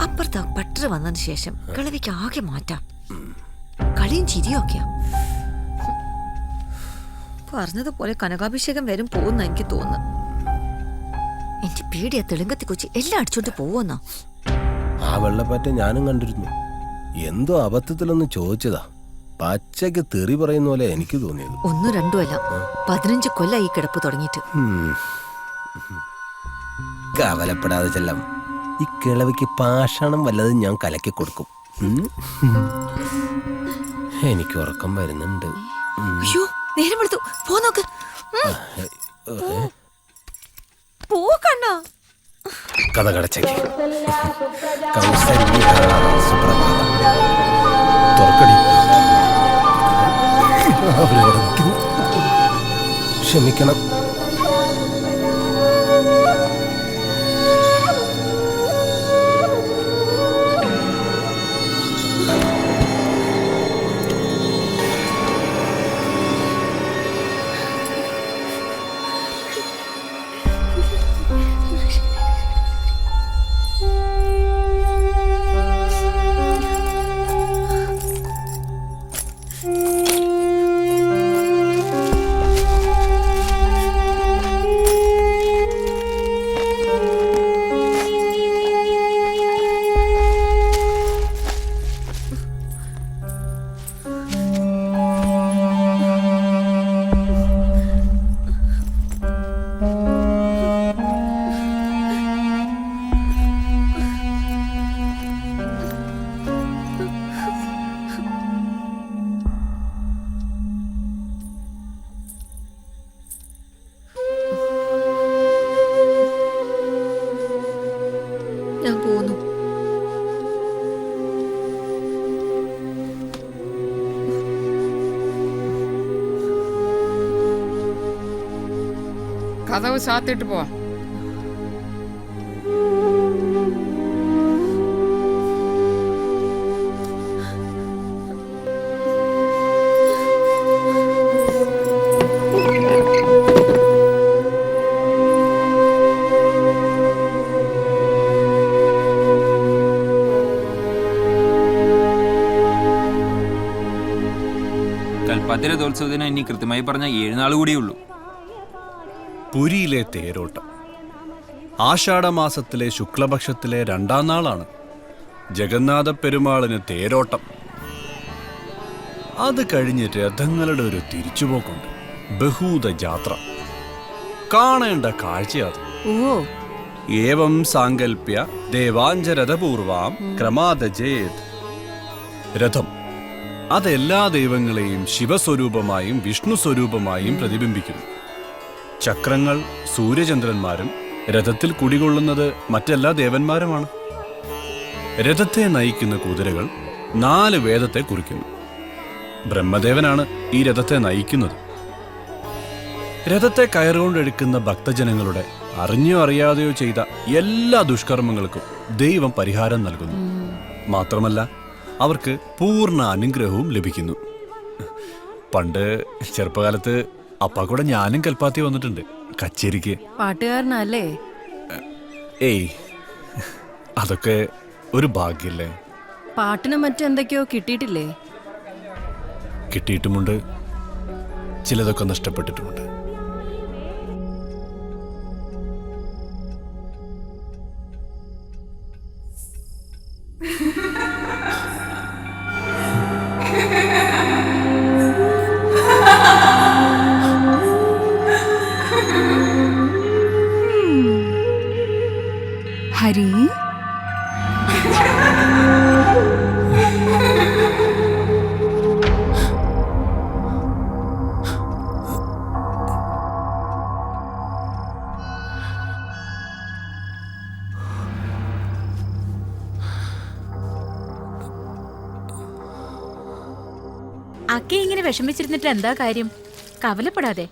അപ്പുറത്ത് പട്ടർ വന്നതിന് ശേഷം കിളവിക്ക് ആകെ മാറ്റാം. കളിയും ചിരിയൊക്കെയാ. പറഞ്ഞതുപോലെ കനകാഭിഷേകം വരും പോകുന്ന എനിക്ക് തോന്നുന്നു. എനിക്ക് പേടിയാ തെളുങ്കത്തി കൊച്ചി എല്ലാം അടിച്ചോണ്ട് പോവുന്നാ. ആ വെള്ളപ്പാറ്റ ഞാനും കണ്ടിരുന്നു. എന്തോ അബദ്ധത്തിലൊന്ന് ചോദിച്ചതാ. പച്ചയ്ക്ക് തെറി പറയുന്ന പോലെ എനിക്ക് തോന്നിയത്. 1, 2 അല്ല, 15 കൊല്ലം ഈ കിടപ്പ് തുടങ്ങിയിട്ട്. കവലപ്പെടാതെ ചെല്ലാം. ഈ കിളവിക്ക് പാഷാണം വല്ലതും ഞാൻ കലക്കി കൊടുക്കും. എനിക്ക് ഉറക്കം വരുന്നുണ്ട്. അയ്യോ, നേരം വെളുത്തു. പോ നോക്ക്. പോ കണ്ണാ. കഥ കടച്ചേക്ക്. തുറക്കടി. അവരവിടെ നിൽക്കുന്നു. ക്ഷമിക്കണം. ഞാൻ പോന്നു. കഥവ് സാത്തിട്ട് പോവാ. കൽപ്പാത്തി രഥോത്സവത്തിന് ഇനി കൃത്യമായി പറഞ്ഞ 7 നാൾ കൂടിയുള്ളൂ. പുരിയിലെ തേരോട്ടം ആഷാഢമാസത്തിലെ ശുക്ലപക്ഷത്തിലെ 2-ാം നാളാണ്. ജഗന്നാഥ പെരുമാളിന് തേരോട്ടം. അത് കഴിഞ്ഞ് രഥങ്ങളുടെ ഒരു തിരിച്ചുപോക്കുണ്ട്. ബഹൂത ജാത്ര. കാണേണ്ട കാഴ്ചയത്. ഏവം സാങ്കല്പ്യ ദേവാഞ്ചരഥപൂർവാം ക്രമാദജേത്. രഥം അതെല്ലാ ദൈവങ്ങളെയും ശിവസ്വരൂപമായും വിഷ്ണു സ്വരൂപമായും പ്രതിബിംബിക്കുന്നു. ചക്രങ്ങൾ സൂര്യചന്ദ്രന്മാരും രഥത്തിൽ കുടികൊള്ളുന്നത് മറ്റെല്ലാ ദേവന്മാരുമാണ്. രഥത്തെ നയിക്കുന്ന കുതിരകൾ 4 വേദത്തെ കുറിക്കുന്നു. ബ്രഹ്മദേവനാണ് ഈ രഥത്തെ നയിക്കുന്നത്. രഥത്തെ കയറുകൊണ്ടെടുക്കുന്ന ഭക്തജനങ്ങളുടെ അറിഞ്ഞോ അറിയാതെയോ ചെയ്ത എല്ലാ ദുഷ്കർമ്മങ്ങൾക്കും ദൈവം പരിഹാരം നൽകുന്നു. മാത്രമല്ല അവർക്ക് പൂർണ്ണ അനുഗ്രഹവും ലഭിക്കുന്നു. പണ്ട് ചെറുപ്പകാലത്ത് അപ്പാ കൂടെ ഞാനും കൽപ്പാത്തി വന്നിട്ടുണ്ട് കച്ചേരിക്ക്. പാട്ടുകാരനല്ലേ? ഏയ്, അതൊക്കെ ഒരു ഭാഗ്യല്ലേ. പാട്ടിനും മറ്റെന്തൊക്കെയോ കിട്ടിയിട്ടില്ലേ? കിട്ടിയിട്ടുമുണ്ട്, ചിലതൊക്കെ നഷ്ടപ്പെട്ടിട്ടുമുണ്ട്. ഹരി, അക്കെ ഇങ്ങനെ വിഷമിച്ചിരുന്നിട്ട് എന്താ കാര്യം? കവലപ്പെടാതെ.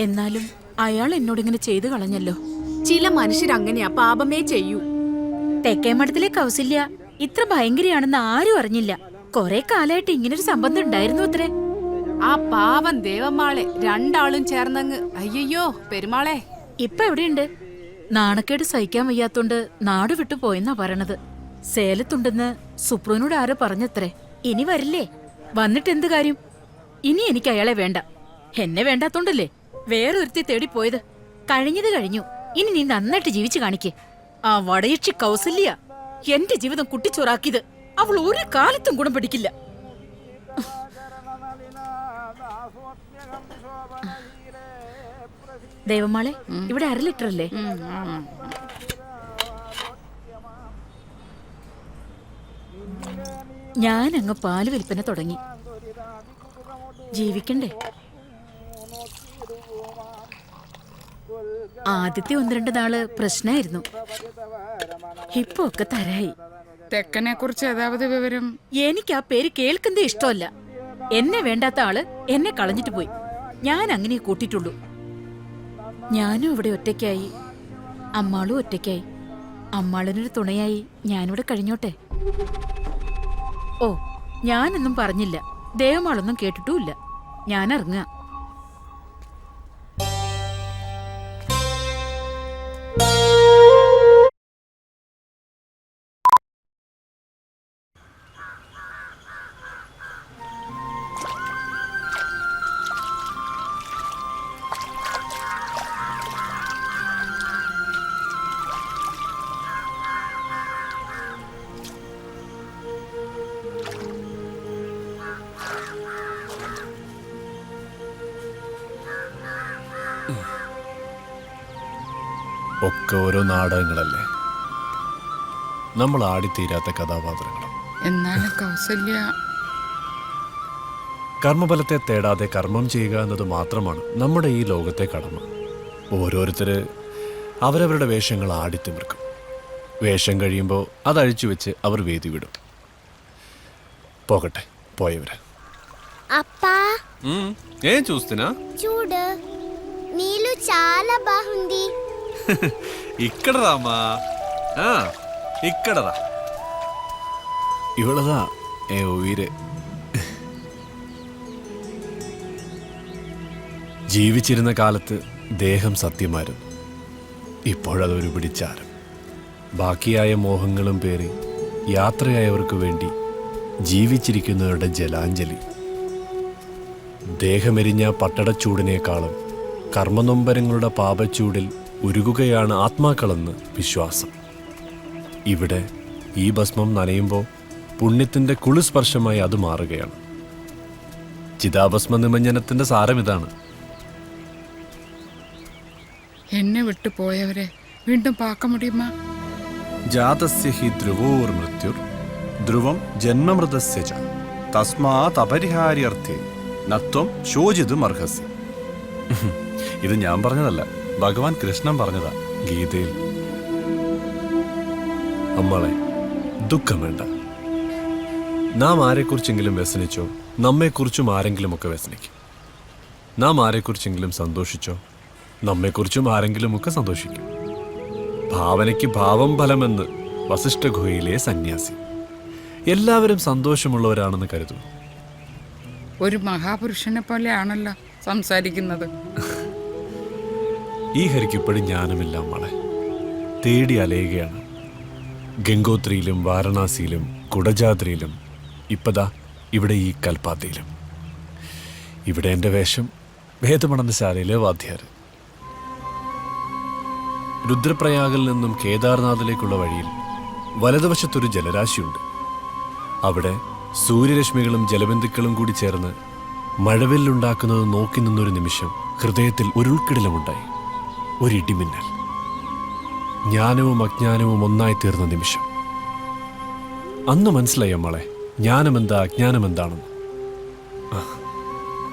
എന്നാലും അയാൾ എന്നോട് ഇങ്ങനെ ചെയ്തു കളഞ്ഞല്ലോ. ചില മനുഷ്യരങ്ങനെയാ, പാപമേ ചെയ്യൂ. തെക്കേമഠത്തിലെ കൗസല്യ ഇത്ര ഭയങ്കരയാണെന്ന് ആരും അറിഞ്ഞില്ല. കൊറേ കാലായിട്ട് ഇങ്ങനൊരു സംബന്ധം ഉണ്ടായിരുന്നു അത്രേ. ആ പാവം ദേവമാളെ രണ്ടാളും ചേർന്നങ്ങ് അയ്യോ പെരുമാളെ. ഇപ്പൊ എവിടെയുണ്ട്? നാണക്കേട് സഹിക്കാൻ വയ്യാത്തോണ്ട് നാട് വിട്ടു പോയെന്നാ പറയണത്. സേലത്തുണ്ടെന്ന് സുപ്രൂനോട് ആരോ പറഞ്ഞത്രേ. ഇനി വരില്ലേ? വന്നിട്ട് എന്ത് കാര്യം? ഇനി എനിക്ക് അയാളെ വേണ്ട. എന്നെ വേണ്ടാത്തോണ്ടല്ലേ വേറൊരുത്തി തേടി പോയത്. കഴിഞ്ഞത് കഴിഞ്ഞു. ഇനി നീ നന്നായിട്ട് ജീവിച്ചു കാണിക്കേ. ആ വടയക്ഷി കൗസല്യ എന്റെ ജീവിതം കുട്ടിച്ചോറാക്കിയത് അവൾ ഒരു കാലത്തും ഗുണം പിടിക്കില്ല. ദേവമാളെ, ഇവിടെ 1/2 ലിറ്റർ അല്ലേ? ഞാൻ അങ്ങ് പാല് വിൽപ്പന തുടങ്ങി. ജീവിക്കണ്ടേ? ആദ്യത്തെ 1-2 നാള് പ്രശ്നമായിരുന്നു. ഇപ്പൊ ഒക്കെ തരായി. തെക്കനെ കുറിച്ച് ഏതാവത് വിവരം? എനിക്ക് ആ പേര് കേൾക്കുന്നത് ഇഷ്ടമല്ല. എന്നെ വേണ്ടാത്ത ആള് എന്നെ കളഞ്ഞിട്ട് പോയി. ഞാൻ അങ്ങനെ കൂട്ടിട്ടുള്ളൂ. ഞാനും ഇവിടെ ഒറ്റയ്ക്കായി, അമ്മാളും ഒറ്റയ്ക്കായി. അമ്മാളിനൊരു തുണയായി ഞാനിവിടെ കഴിഞ്ഞോട്ടെ. ഓ, ഞാനൊന്നും പറഞ്ഞില്ല. ദേവമാളൊന്നും കേട്ടിട്ടുമില്ല. ഞാൻ ഇറങ്ങുക. ഒക്കെ ഓരോ നാടകങ്ങളല്ലേ, നമ്മൾ ആടിത്തീരാത്ത കഥാപാത്രങ്ങൾ. എന്നാലും കൗസല്യ കർമ്മഫലത്തെ തേടാതെ കർമ്മം ചെയ്യുക എന്നത് മാത്രമാണ് നമ്മുടെ ഈ ലോകത്തെ കടമ. ഓരോരുത്തര് അവരവരുടെ വേഷങ്ങൾ ആടിത്തിമിർക്കും. വേഷം കഴിയുമ്പോൾ അതഴിച്ചു വെച്ച് അവർ വേദി വിടും. പോകട്ടെ, പോയവര്. అప్పా ఏం చూస్తున్నా? చూడు నీళ్ళు చాలా బాగుంది. ఇక్కడ రామా, ఇక్కడ రా. ഇവളതാ ഉയര്. ജീവിച്ചിരുന്ന കാലത്ത് ദേഹം സത്യമായിരുന്നു. ഇപ്പോഴതൊരു പിടിച്ചാരം. ബാക്കിയായ മോഹങ്ങളും പേറി യാത്രയായവർക്ക് വേണ്ടി ജീവിച്ചിരിക്കുന്നവരുടെ ജലാഞ്ജലി. ദേഹമെരിഞ്ഞ പട്ടടച്ചൂടിനേക്കാളും കർമ്മനൊമ്പരങ്ങളുടെ പാപച്ചൂടിൽ ഉരുകുകയാണ് ആത്മാക്കളെന്ന് വിശ്വാസം. ഇവിടെ ഈ ഭസ്മം നനയുമ്പോൾ പുണ്യത്തിൻ്റെ കുളിസ്പർശമായി അത് മാറുകയാണ്. ചിതാഭസ്മ നിമഞ്ജനത്തിൻ്റെ സാരം ഇതാണ്. എന്നെ വിട്ടു പോയവരെ വീണ്ടും പാക്ക മുടിയുമാ? ജാതസ്യ ഹി ധ്രുവോർ മൃത്യുർ ധ്രുവം ജന്മമൃതസ്യ ച തസ്മാത് അപരിഹാര്യർത്ഥേ നത്വം ശോചിതും അർഹസി. ഇത് ഞാൻ പറഞ്ഞതല്ല, ഭഗവാൻ കൃഷ്ണൻ പറഞ്ഞതാ ഗീതയിൽ. അമ്മളെ, ദുഃഖം വേണ്ട. നാം ആരെക്കുറിച്ചെങ്കിലും വ്യസനിച്ചോ നമ്മെക്കുറിച്ചും ആരെങ്കിലുമൊക്കെ വ്യസനിക്കും. നാം ആരെക്കുറിച്ചെങ്കിലും സന്തോഷിച്ചോ നമ്മെക്കുറിച്ചും ആരെങ്കിലുമൊക്കെ സന്തോഷിക്കും. ഭാവനയ്ക്ക് ഭാവം ഫലമെന്ന് വസിഷ്ഠ ഗുഹയിലെ സന്യാസി. എല്ലാവരും സന്തോഷമുള്ളവരാണെന്ന് കരുതുന്നു. ഒരു മഹാപുരുഷനെ പോലെയാണല്ലോ സംസാരിക്കുന്നത്. ഈ ഹരിക്ക് ഇപ്പോഴും ജ്ഞാനമില്ല അമ്മളെ. തേടി അലയുകയാണ്. ഗംഗോത്രിയിലും വാരണാസിയിലും കുടജാദ്രിയിലും ഇപ്പതാ ഇവിടെ ഈ കൽപ്പാത്തിയിലും. ഇവിടെ എൻ്റെ വേഷം വേദമണന്തശാലയിലെ വാദ്യാര്. രുദ്രപ്രയാഗിൽ നിന്നും കേദാർനാഥിലേക്കുള്ള വഴിയിൽ വലതുവശത്തൊരു ജലരാശിയുണ്ട്. അവിടെ സൂര്യരശ്മികളും ജലബിന്ദുക്കളും കൂടി ചേർന്ന് മഴവില്ലുണ്ടാക്കുന്നത് നോക്കി നിന്നൊരു നിമിഷം ഹൃദയത്തിൽ ഒരു ഉൾക്കിടലമുണ്ടായി. ഒരിടിമിന്നൽ. ജ്ഞാനവും അജ്ഞാനവും ഒന്നായി തീർന്ന നിമിഷം. അന്ന് മനസ്സിലായി അമ്മളെ, ജ്ഞാനമെന്താ അജ്ഞാനമെന്താണെന്ന്.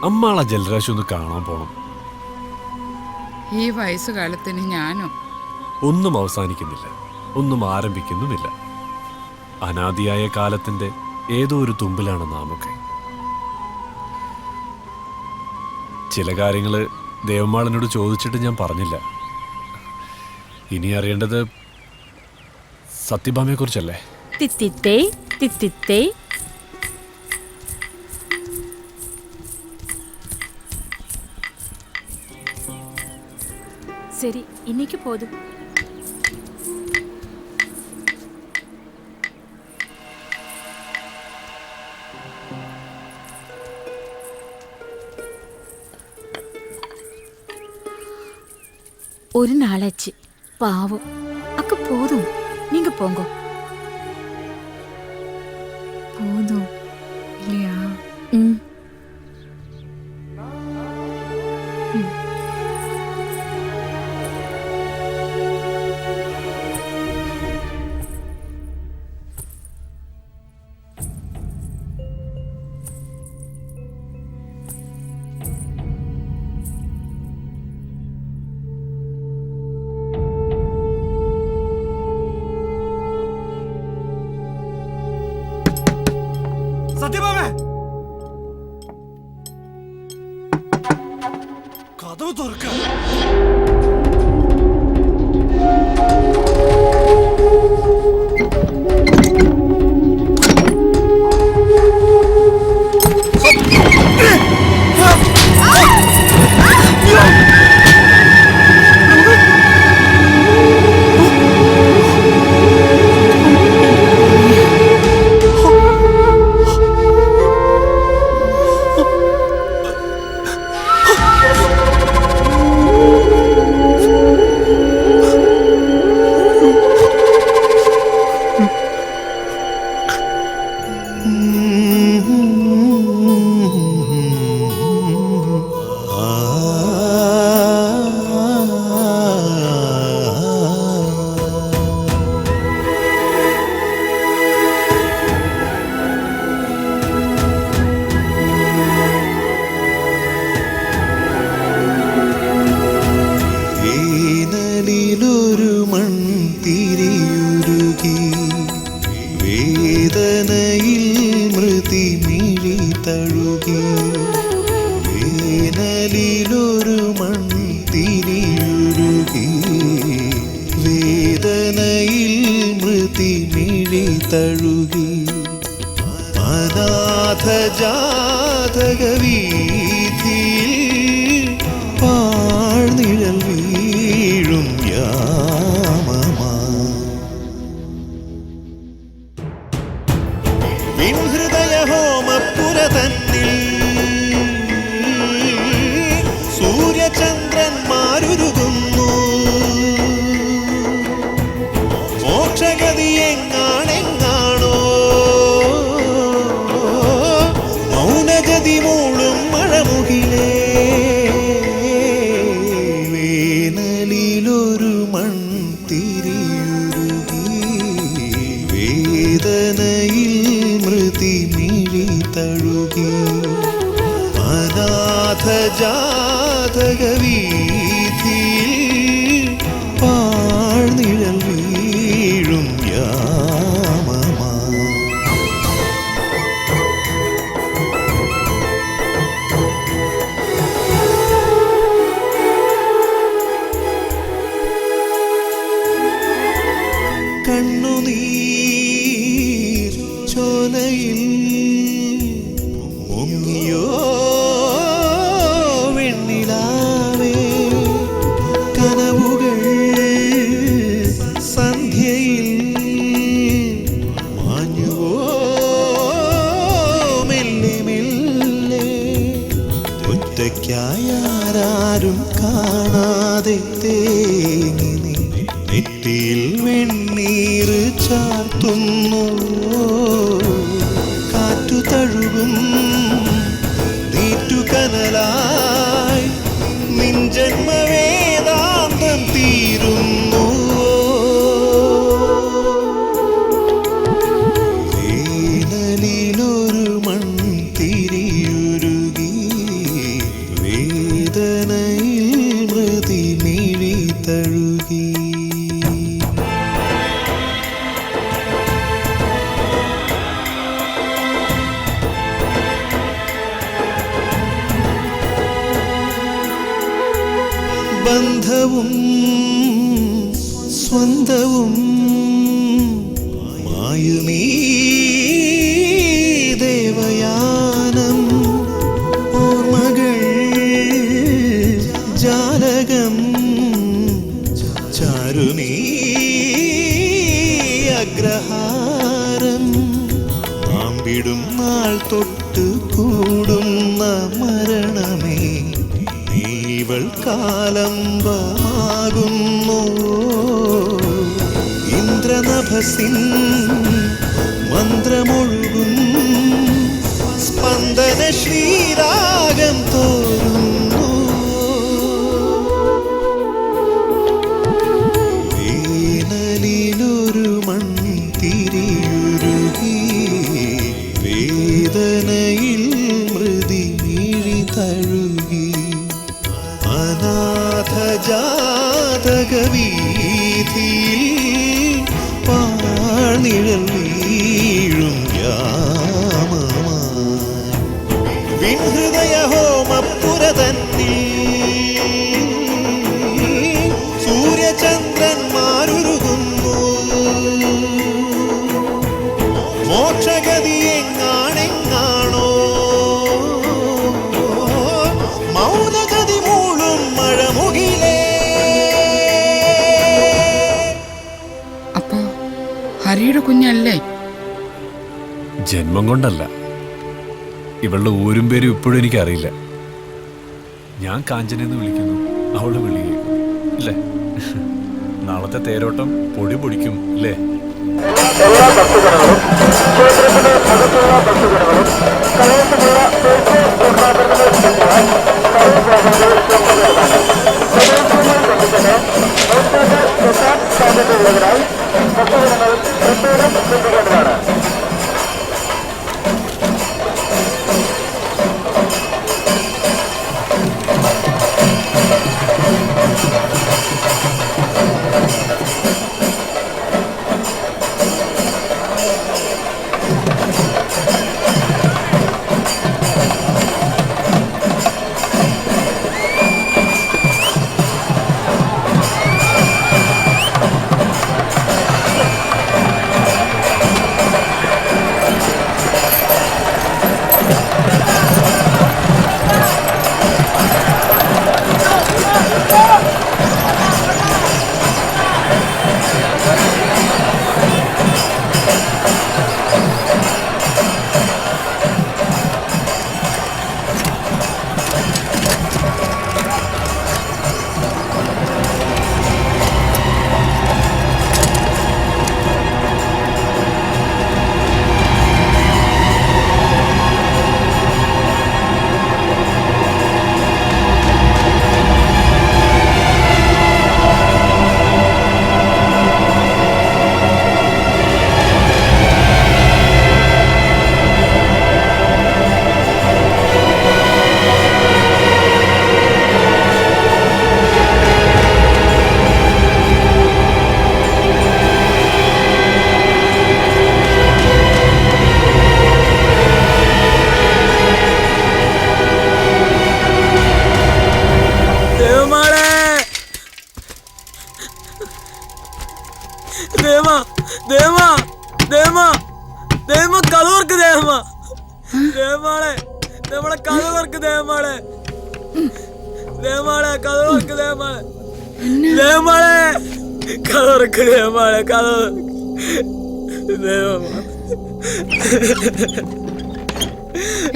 അമ്മാളെ ജലരാശി ഒന്ന് കാണാൻ പോണം. ഈ വയസ്സുകാലത്തിന് ഞാനും. ഒന്നും അവസാനിക്കുന്നില്ല, ഒന്നും ആരംഭിക്കുന്നുമില്ല. അനാദിയായ കാലത്തിന്റെ ഏതോ ഒരു തുമ്പിലാണ് നാമൊക്കെ. ചില കാര്യങ്ങൾ ദേവമാളനോട് ചോദിച്ചിട്ട് ഞാൻ പറഞ്ഞില്ല. ഇനി അറിയേണ്ടത് സത്യഭാമയെക്കുറിച്ചല്ലേ? തിത്തിത്തേ തിത്തിത്തേ. சரி இன்னைக்கு போதும். ஒரு நாளாச்சு, பாவம். அக்கா போதும், நீங்க போங்க. போதும் இல்லையா? സത്യഭാമേ, കഥവ് തുറക്ക. മായുമീ ദേവയാനം ഓർമ്മകൾ ജാലകം ചാരുമീ അഗ്രഹാരം നാമ്പിടും നാൾ തൊട്ട് കൂടുന്ന മരണമേ നീവൾ കാലംബമാകുന്നു ഇന്ദ്രനഭസിൻ മന്ത്രമൊഴുകും സ്പന്ദന ശ്രീരാഗം തോരുന്നു വേനലിലൊരു മൺതിരിയുരുകി വേദനയിൽ മൃതി വീഴി തഴുകി അനാഥജാതകവീഥിയിൽ പാഴ്നിഴൽ വീഴും യാമമായി വിൻഹൃദയഹോമപ്പുരതന്നിൽ സൂര്യചന്ദ്രന്മാരുരുകുന്നു മോക്ഷഗതി എങ്ങാണെങ്ങാണോ മൗനഗതി മൂളും മഴമുകിലേ. അപ്പോ ഹരിയുടെ കുഞ്ഞല്ലേ? ജന്മം കൊണ്ടല്ല, ഇവളുടെ ഊരും പേരും ഇപ്പോഴും എനിക്കറിയില്ല. ഞാൻ കാഞ്ചനെന്ന് വിളിക്കുന്നു, അവള് വിളി കേൾക്കും അല്ലേ? നാളത്തെ തേരോട്ടം പൊടി പൊടിക്കും അല്ലേ? എല്ലാ ഭക്തജനങ്ങളും ക്ഷേത്രത്തിന്റെ അകത്തുള്ള ഭക്തജനങ്ങളും കലയത്തിലുള്ള തീർത്ഥാടനങ്ങൾ സാധ്യതയുള്ളതിനാൽ ഭക്തജനങ്ങൾ പ്രത്യേകം ചിന്തിക്കേണ്ടതാണ്.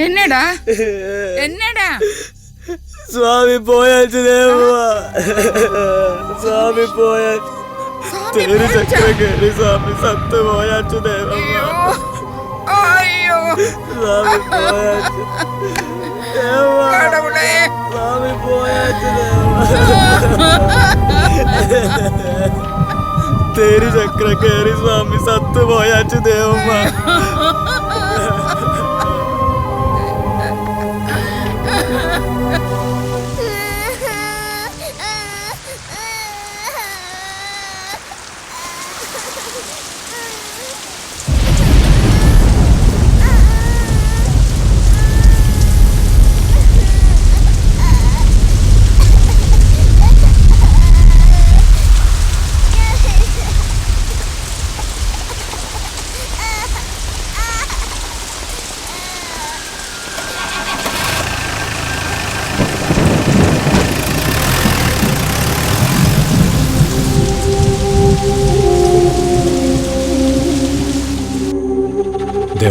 എന്നടാ എന്നടാ സ്വാമി പോയാച്ചു ദേവാ, സ്വാമി പോയാച്ചു, സ്വാമി സത്ത് പോയാച്ചു ദേവാ, സ്വാമി പോയാച്ചു ദേവാ, സ്വാമി പോയാച്ചു ദേവാ, തേരി ചക്ര കേറി സ്വാമി സത്ത് പോയാച്ചു ദേവമ്മ.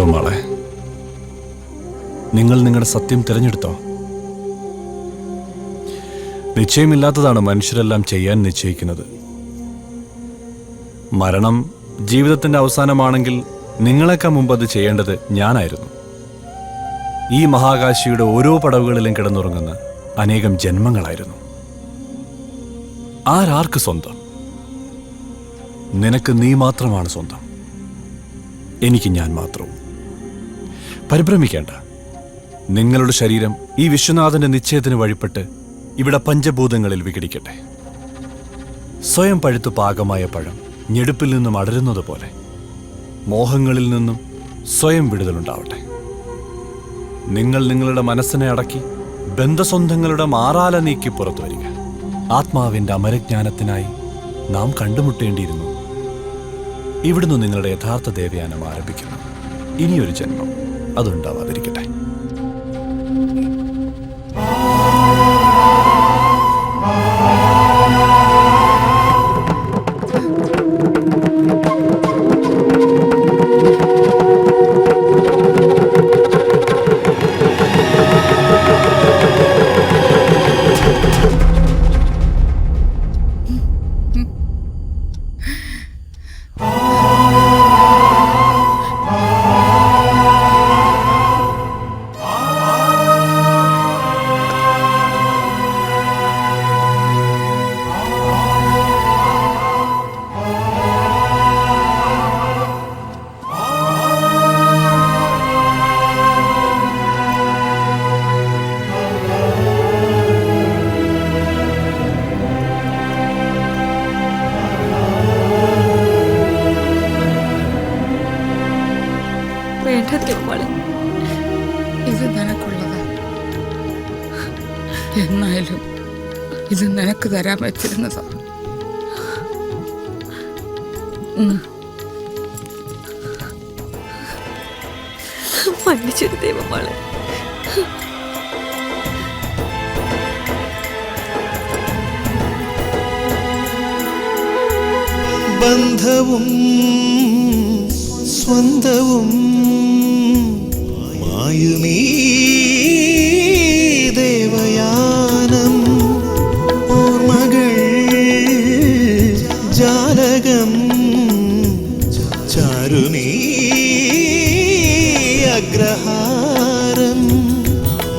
ദേവമാളെ, നിങ്ങൾ നിങ്ങളുടെ സത്യം തിരഞ്ഞെടുത്തോ? നിശ്ചയമില്ലാത്തതാണ് മനുഷ്യരെല്ലാം ചെയ്യാൻ നിശ്ചയിക്കുന്നത്. മരണം ജീവിതത്തിന്റെ അവസാനമാണെങ്കിൽ നിങ്ങളെക്കാൾ മുമ്പ് അത് ചെയ്യേണ്ടത് ഞാനായിരുന്നു. ഈ മഹാകാശിയുടെ ഓരോ പടവുകളിലും കിടന്നുറങ്ങുന്ന അനേകം ജന്മങ്ങളായിരുന്നു. ആരാർക്ക് സ്വന്തം? നിനക്ക് നീ മാത്രമാണ് സ്വന്തം, എനിക്ക് ഞാൻ മാത്രവും. പരിഭ്രമിക്കേണ്ട. നിങ്ങളുടെ ശരീരം ഈ വിശ്വനാഥന്റെ നിശ്ചയത്തിന് വഴിപ്പെട്ട് ഇവിടെ പഞ്ചഭൂതങ്ങളിൽ വിഘടിക്കട്ടെ. സ്വയം പഴുത്തു പാകമായ പഴം ഞെടുപ്പിൽ നിന്നും അടരുന്നത് പോലെ മോഹങ്ങളിൽ നിന്നും സ്വയം വിടുതലുണ്ടാവട്ടെ. നിങ്ങൾ നിങ്ങളുടെ മനസ്സിനെ അടക്കി ബന്ധസ്വന്ധങ്ങളുടെ മാറാല നീക്കി പുറത്തു വരിക. ആത്മാവിന്റെ അമരജ്ഞാനത്തിനായി നാം കണ്ടുമുട്ടേണ്ടിയിരുന്നു. ഇവിടുന്ന് നിങ്ങളുടെ യഥാർത്ഥ ദേവയാനം ആരംഭിക്കുന്നു. ഇനിയൊരു ജന്മം അതുണ്ടാവാതിരിക്കട്ടെ. ഇത് നിനക്കുള്ളതാ. എന്നാലും ഇത് നിനക്ക് തരാൻ പറ്റിരുന്നതാ. മன்னிச்சிரு ദേവമാളെ. ബന്ധവും സ്വന്തവും മായുമീ ദേവയാനം, ഓർമ്മകൾ ജാലകം ചാരുമീ അഗ്രഹാരം,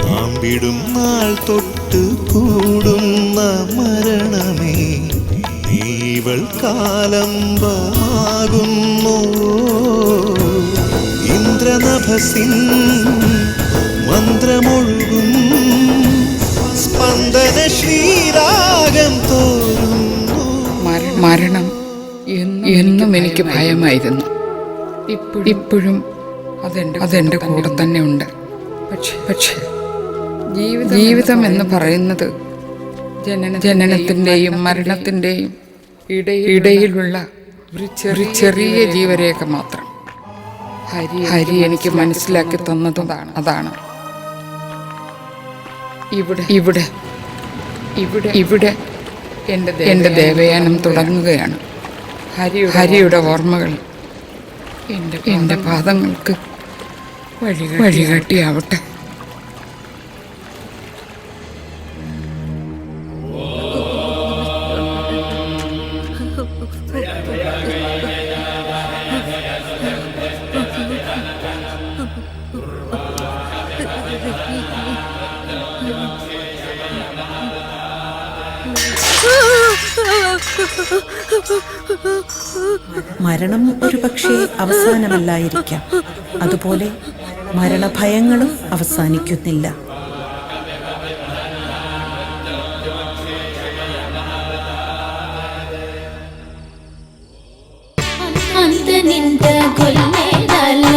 പാമ്പിടും നാൾ തൊട്ട് കൂടുന്ന മരണമേ ഇവൾ കാലംബമാകുന്നു. ഇന്ദ്രനഭസിൻ മന്ത്രമൊഴുകും സ്പന്ദന ശ്രീരാഗം തോരുന്നു. മരണം എന്നും എനിക്ക് ഭയമായിരുന്നു. ഇപ്പോഴും അതെന്റെ കൂടെ തന്നെ ഉണ്ട്. പക്ഷേ ജീവിതം എന്ന് പറയുന്നത് ജനനത്തിന്റെയും മരണത്തിന്റെയും ഇടയിലുള്ള ഒരു ചെറിയ ജീവരേഖ മാത്രം. ഹരി എനിക്ക് മനസ്സിലാക്കി തന്നതും അതാണ്. ഇവിടെ എന്റെ ദേവയാനം തുടങ്ങുകയാണ്. ഹരിയുടെ ഓർമ്മകൾ എന്റെ പാദങ്ങൾക്ക് വഴികാട്ടിയാവട്ടെ. മരണം ഒരുപക്ഷെ അവസാനമല്ലായിരിക്കാം. അതുപോലെ മരണഭയങ്ങളും അവസാനിക്കുന്നില്ല. ಅಂತ ನಿಂತ ಗೊಲ್ಲೆದಲ್ಲ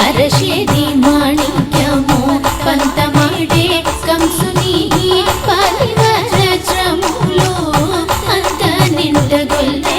ಅರಶೇದಿ ಮಾಣಿಕ್ಯಮೋ ಪಂತ ಮಾಡೆ ಕಂಸುನಿ ಪಾಲಿವರ ಶ್ರಮುಲೋ ಅಂತ ನಿಂತ ಗೊಲ್ಲೆ